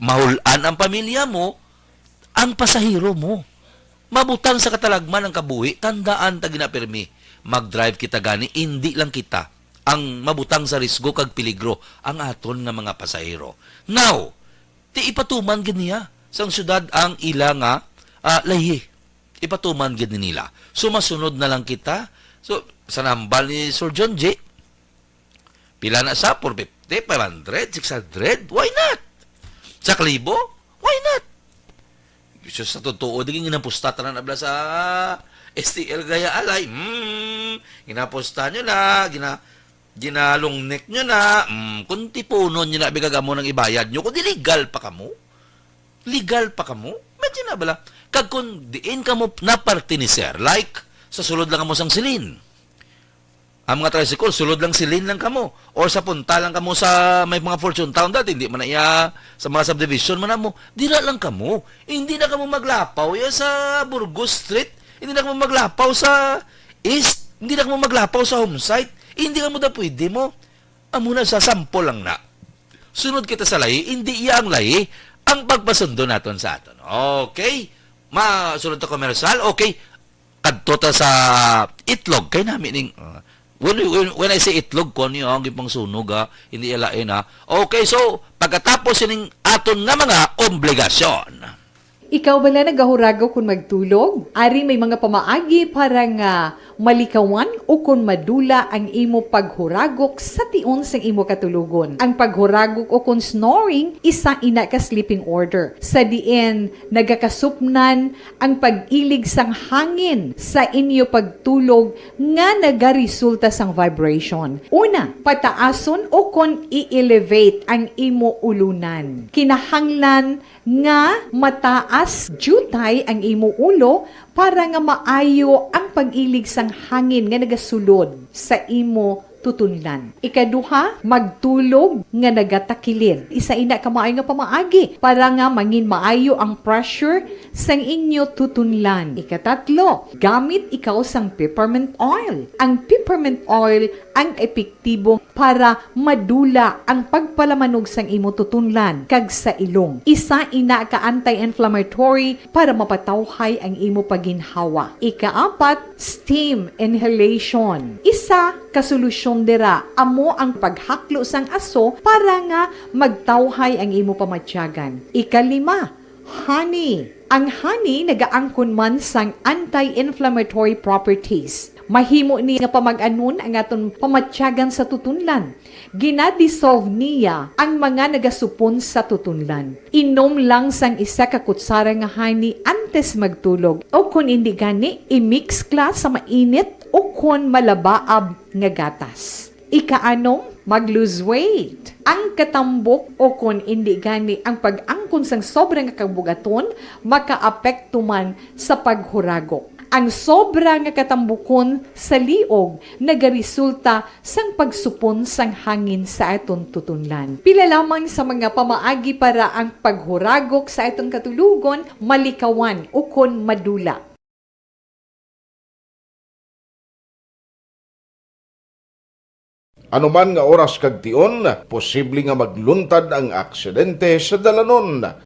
mahulan ang pamilya mo, ang pasahero mo. Mabutang sa katalagman ng kabuhi, tandaan ta ginapirmi. Mag-drive kita gani, hindi lang kita ang mabutang sa risgo kag peligro ang aton nga mga pasahero. Now, ti ipatuman gid niya sang syudad ang ila nga lahi. Ipatuman gid nila. So masunod na lang kita. So sa nambal ni Sir John J. Pila na sa 450, 500, 600, why not? Sa klibo, why not? So, sa totoo, di ginapusta na nabla sa STL Gaya Alay. Ginapusta nyo na, ginalongnek nyo na, kung tipunon nyo na, bigagamo ng ibayad nyo, kung di legal pa kamo, medyo na bala. Kag kung diin kamo na partiniser, like, sa sulod lang kamo sang silin. Ang mga tricycle, sulod lang silin lang kamo. Or sa punta lang kamo sa may mga fortune town dati, hindi man na iya sa mga subdivision man mo. Dira lang kamo. Hindi na kamo maglapaw ya sa Burgos Street. Hindi na kamo maglapaw sa East. Hindi na kamo maglapaw sa Homesite. Hindi kamo da pwede mo. Amuna sa sample lang na. Sunod kita sa lahi, hindi iya ang lahi ang pagpasundo naton sa aton. Okay? Masunod ta komersal. Okay. Kadto ta sa itlog kay namin ning when I say itlog ko niyo ang gipang sunog hindi ilain Okay, so pagkatapos ining aton nga mga obligasyon. Ikaw bala nagahurago kung magtulog? Ari may mga pamaagi para nga malikawan o kung madula ang imo paghuragok sa tion sang imo katulugon. Ang paghuragok o kung snoring, isa ina ka sleeping order. Sa diin, nagakasupnan ang pag-ilig sang hangin sa inyo pagtulog nga nagaresulta sang vibration. Una, pataason o kung i-elevate ang imo ulunan. Kinahanglan nga mataas jutay ang imo ulo para nga maayo ang pag-ilig sang hangin nga nagasulod sa imo tutunlan. Ikaduha, magtulog nga nagatakilid. Isa ina ka maayo nga pamaagi para nga mangin maayo ang pressure sang inyo tutunlan. Ikatatlo, gamit ikaw sang peppermint oil. Ang peppermint oil ang epektibo para madula ang pagpalamanog sang imo tutunlan kag sa ilong. Isa ina ka anti-inflammatory para mapatawhay ang imo paginhawa. Ikaapat, steam inhalation. Isa ka solusyon dira amo ang paghaklo sang aso para nga magtawhay ang imo pamatyagan. Ikalima, honey. Ang honey nagaangkon man sang anti-inflammatory properties. Mahimo ni nga pamag-anon ang aton pamatyagan sa tutunlan. Ginadissolve niya ang mga nagasupon sa tutunlan. Inom lang sang isa ka kutsara nga honey antes magtulog. O kung hindi gani, i-mix class sa mainit o kung malabaab nga gatas. Ikaanom, mag-lose weight. Ang katambok o kung hindi gani ang pag-angkon sang sobrang kabugaton, makaapekto man sa paghuragok. Ang sobra nga katambukon sa liog nagaresulta sang pagsupon sang hangin sa aton tutunlan. Pila lamang sa mga pamaagi para ang paghuragok sa aton katulugon malikawan o kon madula. Anuman nga oras kag tion, posible nga magluntad ang aksidente sa dalanon.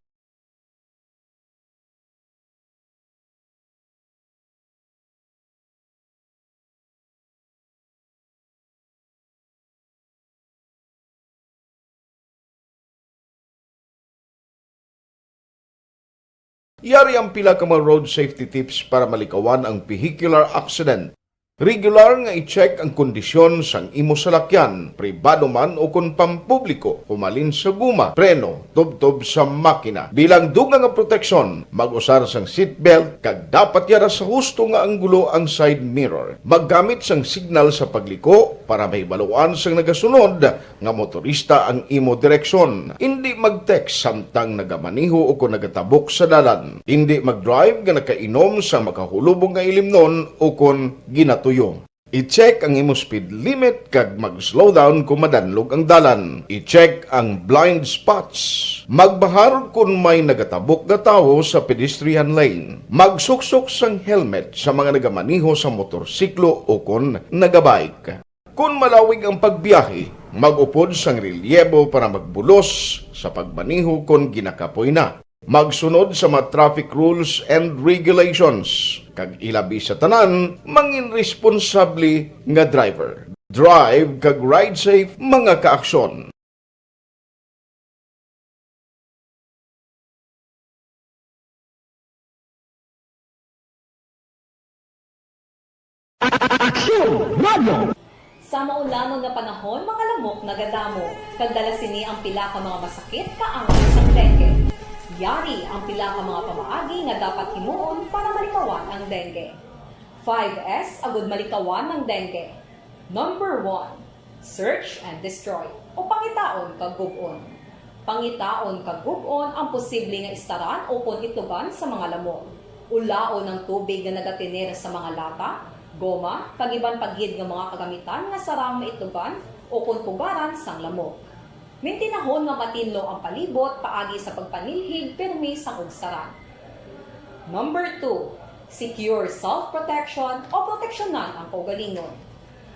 Yari ang pila ka mga road safety tips para malikawan ang vehicular accident. Regular nga i-check ang kondisyon sang imo salakyan, pribado man o kung pampubliko, humalin sa guma, preno, tubtob sa makina. Bilang dugang nga proteksyon, mag-usar sang seatbelt, kag dapat yara sa husto nga anggulo ang side mirror. Maggamit sang signal sa pagliko para may baluan sang nagasunod nga motorista ang imo direksyon. Hindi mag-text samtang nagamaniho o kung nagatabok sa dalan. Hindi mag-drive nga nakainom sa makahulubong nga ilimnon o kung ginatuyo. I-check ang imo speed limit kag mag-slow down kung madanlog ang dalan. I-check ang blind spots. Magbahar kung may nagatabok nga tawo sa pedestrian lane. Magsuksok sang helmet sa mga nagamaniho sa motorsiklo o kung nagabike. Kung malawig ang pagbiyahe, Mag-upod sang relyebo para magbulos sa pagmaniho kon ginakapoy na. Magsunod sa mga traffic rules and regulations. Kag ilabi sa tanan, mangin responsable nga driver. Drive kag ride safe mga kaaksyon. Sa maulanon nga panahon, mga lamok nagadamo, kagdala sini ang pila ka mga masakit kaangay sa dengue. Yari ang pila ka mga pamaagi nga dapat himuon para malikawan ang dengue. 5S agud malikawan ng dengue. Number 1, search and destroy o pangitaon kag gub-on. Pangitaon kag gub-on ang posible nga istaran o kon itlugan sa mga lamok. Ulaon ng tubig nga nagatinera sa mga lata, goma, kagiban paggid nga mga kagamitan nga sarang maitlugan o kung pugaran sang lamok. Mintinahon nga matinlo ang palibot paagi sa pagpanilhig permi sang ugsaran. Number 2, secure self-protection o proteksyonan ang kaugalingon.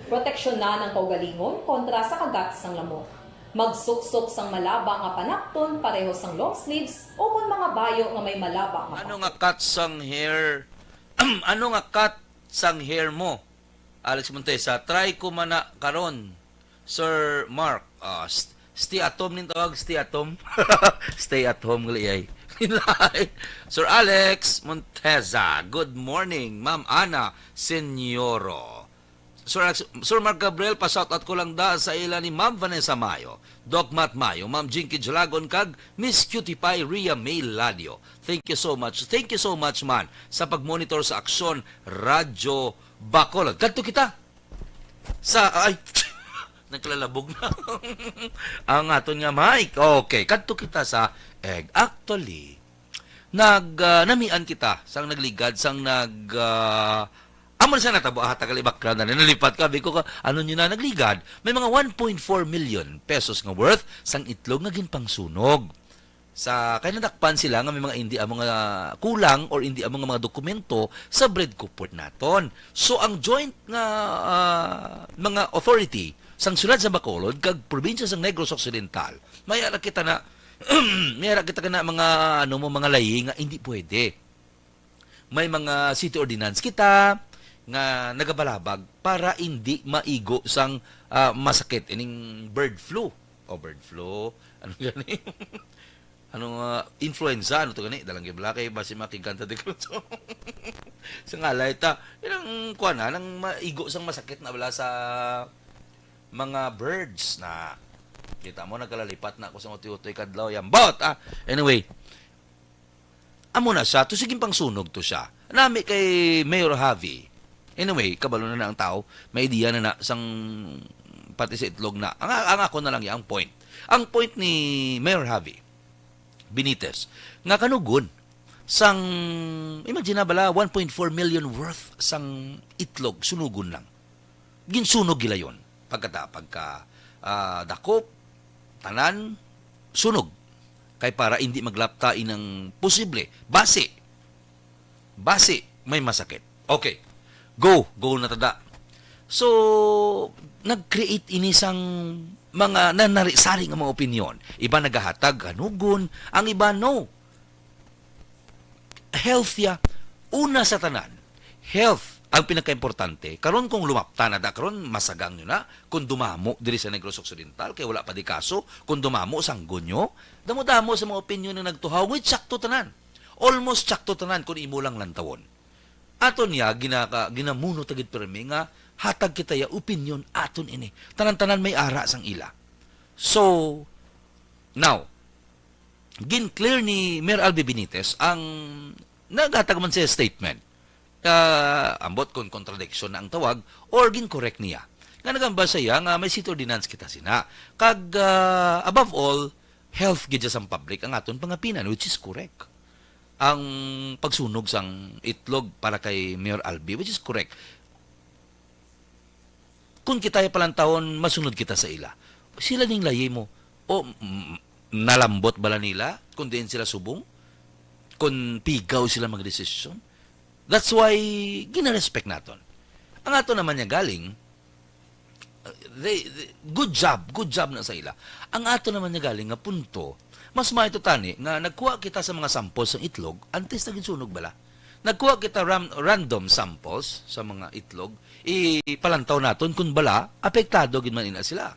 Proteksyonan ang kaugalingon kontra sa kagat sang lamok. Magsuksok sang malaba nga panakton pareho sang long sleeves o kung mga bayo nga may malaba nga Ano nga cut sang hair? Ano nga cut sang hair mo? Alex Montesa, try ko mana karon. Sir Mark, stay at home nin tawag, stay at home. Stay at home gali ay. Sir Alex Montesa, good morning. Ma'am Ana Senyoro. Sir Mark Gabriel, pa-shoutout ko lang da sa ila ni Ma'am Vanessa Mayo, Doc Matt Mayo, Ma'am Jinky Jalagon kag Miss Cutie Pie Ria May Ladio. Thank you so much. Thank you so much man sa pagmonitor sa Aksyon Radyo Bacolod. Kadto kita sa ay naglalabog na ang aton nga mic. Okay, kadto kita sa egg. Actually, namian kita sang nagligad sang amon sa natabo tagali background na nalipat ka biko ka ano nyo na nagligad may mga 1.4 million pesos nga worth sang itlog nga ginpangsunog sa kay nadakpan sila nga may mga hindi ang mga kulang or hindi ang mga dokumento sa bread coupon naton. So ang joint nga mga authority sang syudad sa Bacolod kag probinsya sang Negros Occidental mayara kita na mayara kita na mga mga layi nga hindi pwede. May mga city ordinance kita nga nagabalabag para hindi maigo sang masakit ining bird flu ano gani influenza to gani dalang giblakay basi makiganta de so sa ngalay ta inang kuan nang maigo sang masakit na bala sa mga birds na kita mo nagkalalipat na ako sa uti-utoy kadlaw yambot anyway amo na siya to siging pangsunog to siya nami kay Mayor Javi. Anyway, kabalo na ang tao, may idea na sang pati sa itlog na. Ang ako na lang ang point. Ang point ni Mayor Javi Benitez, nga kanugon, sang, imagine na bala, 1.4 million worth sang itlog, sunugon lang. Ginsunog gila yun. Pagka dakop, tanan, sunog. Kay para hindi maglapta inang posible. Base, may masakit. Okay. Go na tada. So, nag-create inisang mga nanari-sari nga mga opinion. Iba nagahatag, hanugon. Ang iba, no. Health ya. Una sa tanan. Health ang pinaka-importante. Karon kung lumapta na da, karon masagang nyo na. Kung dumamo diri sa Negros Occidental, kaya wala pa di kaso. Kung dumamo, sanggo nyo. Damo-damo sa mga opinion na nagtuhaw, with sakto tanan. Almost sakto tanan kung imo lang lantawon. Aton niya, ginamuno tagit permi nga, hatag kita ya opinion aton ini. Tanan-tanan may ara sang ila. So, now, gin-clear ni Mayor Albi Benitez ang nagatag man siya statement. Ambot kung contradiction na ang tawag or gin-correct niya. Nga nagamba siya nga may city ordinance kita sina. Kag, above all, health gidya sang public ang aton pangapinan, which is correct. Ang pagsunog sang itlog para kay Mayor Albi, which is correct. Kung kita palang taon, masunod kita sa ila. Sila ning layi mo. O nalambot bala nila? Kung din sila subong? Kung pigaw sila magdesisyon? That's why, ginarespect naton. Ang ato naman niya galing, good job na sa ila. Ang ato naman nga galing nga punto, mas maito tani nga nagkuha kita sa mga samples ng itlog, antes naging sunog bala. Nagkuha kita random samples sa mga itlog, ipalantaw naton kung bala, apektado gid man ina sila.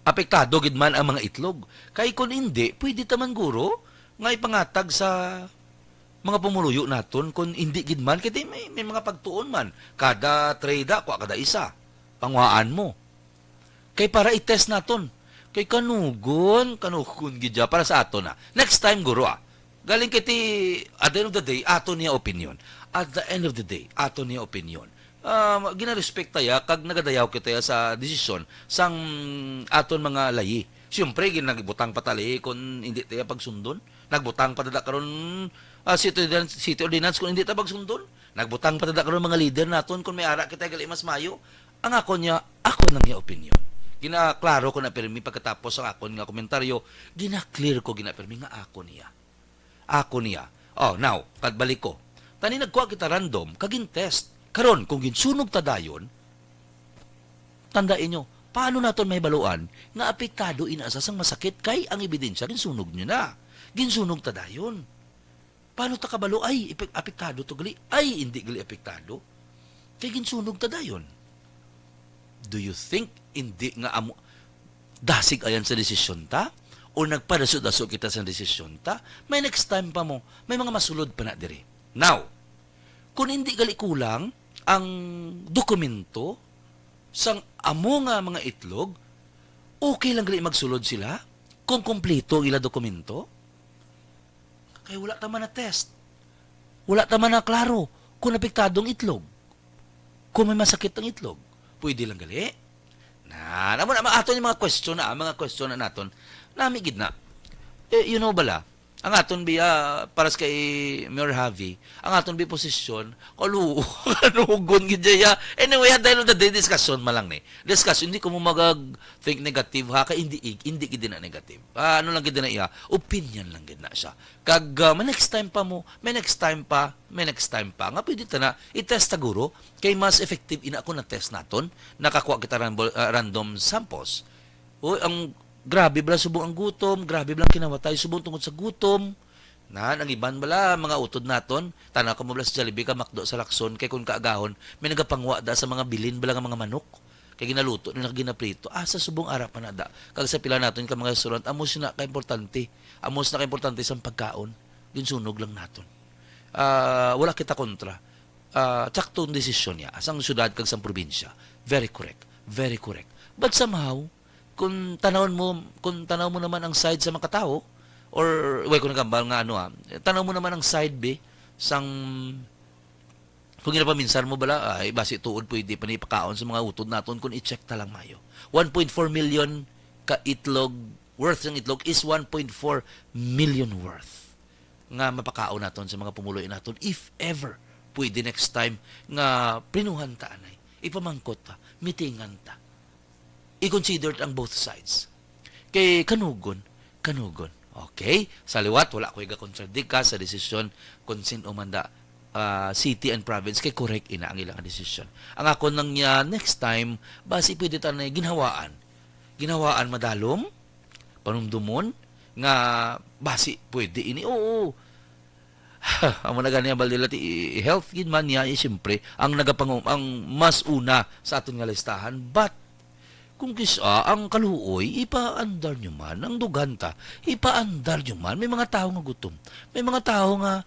Apektado gid man ang mga itlog. Kay kung hindi, pwede taman guro nga ipangatag sa mga pumuluyo naton kung hindi gid man kay may mga pagtuon man. Kada trade kuha kada isa. Pangwaan mo. Kay para i-test naton. Kay kanugon gid para sa aton na. Next time guro galing kiti at the end of the day aton niya opinion. At the end of the day aton niya opinion. Ginarespect taya kag nagadayaw kita sa desisyon sang aton mga layi. Siyempre ginagbutang patali kung hindi tayo pagsundon. Nagbutang patada karon city ordinance kung hindi tayo pagsundon. Nagbutang patada karon mga leader naton kung may ara kita gali mas mayo. Ang ako nang niya opinion. Ginaklaro ko na permi pagkatapos ang akon nga komentaryo, ginaklear ko ginapermi nga ako niya. Ako niya. Oh, now, kadbalik ko. Tani nagkuha kita random, kagin test. Karon, kung ginsunog ta dayon, tandain nyo, paano naton may baluan nga apektado inaasa sang masakit kay ang ebidensya ginsunog nyo na. Ginsunog ta dayon. Paano ta kabalo? Ay, apektado to gali. Ay, hindi gali apektado. Kay ginsunog ta dayon. Do you think hindi nga dasig ayan sa desisyon ta? O nagpadaso-daso kita sa desisyon ta? May next time pa mo. May mga masulod pa na diri. Now, kung hindi gali kulang ang dokumento sang amo nga mga itlog, okay lang gali magsulod sila kung kompleto ila dokumento? Kaya wala taman na test. Wala taman na klaro kung apektadong itlog. Kung may masakit ang itlog. Pwede lang gali. Naman aton yung mga question na naton. Nami gid na. You know bala, ang aton biya para kay Mayor Javi, ang aton bi posisyon, kanugon gid ya. Anyway, at the end of the day, discussion malang ni. Discussion, hindi ko mo mag-think negative ha, kay hindi gid na negative. Ano lang gid na iya, opinion lang gid na siya. Kag may next time pa. Nga pwede ta na i-test ta guro, kay mas effective ina ako na test naton, nakakuha kita random samples. O ang grabe bala subong ang gutom, grabe bala kinawatay subong tungod sa gutom. Ang iban bala mga utod naton, tanaw ka mo bala sa Jollibee ka makdo sa Lacson kay kun kaagahon may nagapangwa da sa mga bilin bala nga mga manok. Kay ginaluto nila ginaprito. Sa subong ara pa na da. Kag sa pila naton ka mga restaurant, amos na ka importante. Amos na ka importante sa pagkaon. Ginsunog lang naton. Wala kita kontra. Tsaktong desisyon niya asang syudad kag sang probinsya. Very correct. Very correct. But somehow kung tanaw mo naman ang side sa mga tao or kung nagambal nga tanaw mo naman ang side sang kung ginapaminsan mo bala ay basi tuod pwede pa ni pakaon sa mga utod naton kung i-check ta lang mayo. 1.4 million ka itlog worth ng itlog is 1.4 million worth nga mapakaon naton sa mga pumuloy naton if ever pwede next time nga prinuhan ta anay ipamangkot ta mitingan ta i-consider ang both sides. Kay kanugon. Okay? Sa liwat, wala ko i-contradict ka sa desisyon kung sino manda city and province kay correct ina ang ilang desisyon. Ang ako nang niya next time, basi pwede ta na ginhawaan. Ginhawaan madalom, panumdumon, nga basi pwede ini. Oo. Amo na gani baldila ti health gid man niya siyempre ang ang mas una sa aton nga listahan, but kung kisa ang kaluoy, ipaandar nyo man. Ang duganta, ipaandar nyo man. May mga tao nga gutom. May mga tao nga,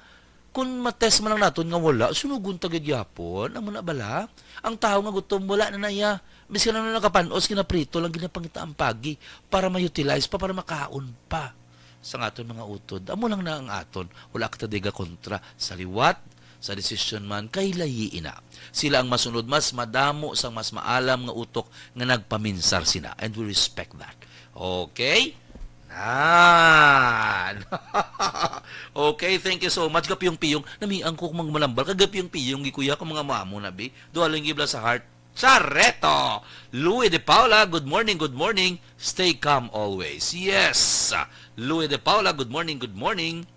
kung matest man lang natin nga wala, sunugun tagad yapon. Amo na bala? Ang tao nga gutom, wala na naya. Miskin na nakapanos, kinaprito lang, ginapangita ang pagi para ma-utilize pa, para makaon pa sa aton mga utod. Amo lang na ang aton. Wala ka tadiga kontra sa liwat, sa desisyon man kay layiin na. Sila ang masunod mas madamo sang mas maalam nga utok nga nagpaminsar sina, and we respect that. Okay? Okay, thank you so much. Gapiyong-piyong namiang ko kung malambal kagapiyong-piyong gikuya ko mga maamo na bi. Dualing gibla sa heart. Chareto! Louie De Paula, good morning, good morning. Stay calm always. Yes! Louie De Paula, good morning, good morning.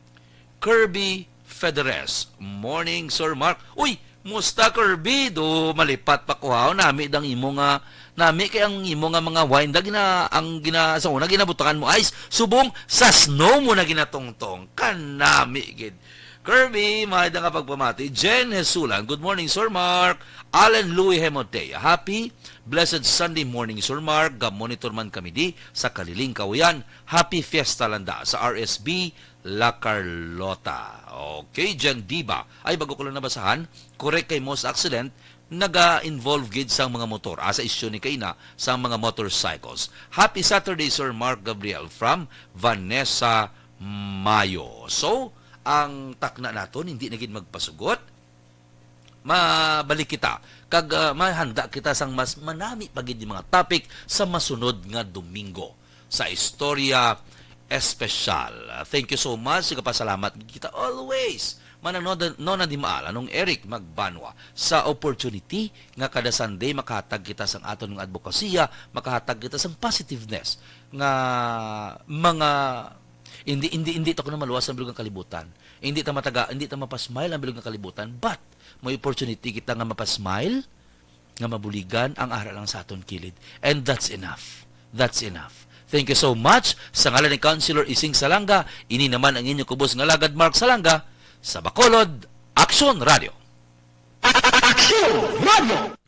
Kirby Federes. Morning, Sir Mark. Uy, Musta Kirby do malipat pa ko nami dang imo nga nami kay ang imo nga mga wine da gina ang gina sa una ginabutangan mo ice subong sa snow mo na ginatongtong kanami gid. Kirby, mahal nga pagpamati. Jen Hesulan, good morning, Sir Mark. Alan Louis Hemotea, happy, blessed Sunday morning, Sir Mark. Ga-monitor man kami di sa Kaliling Kawayan. Happy Fiesta Landa sa RSB La Carlota. Okay, Jen Diba. Ay, bago ko lang nabasahan, correct kay most accident, naga-involve gid sa mga motor. Asa isyu ni Kaina sa mga motorcycles. Happy Saturday, Sir Mark Gabriel from Vanessa Mayo. So, ang takna naton hindi na gid magpasugot, mabalik kita kag mahanda kita sang mas manami pagid mga topic sa masunod nga Domingo sa Istorya Espesyal. Thank you so much, pasalamat kita always mananood no na di maala nung Eric Magbanwa sa opportunity nga kada Sunday makahatag kita sang aton ng advokasya, makahatag kita sang positiveness nga mga hindi to ko na maluwas ang bilog ng kalibutan. Hindi ta mapasmile ang bilog ng kalibutan, but may opportunity kita nga mapasmile, nga mabuligan ang aral lang sa aton kilid. And that's enough. That's enough. Thank you so much. Sa ngalan ni Councilor Ising Salanga, ini naman ang inyong kubos nga lagad Mark Salanga sa Bacolod Action Radio. Action Radio!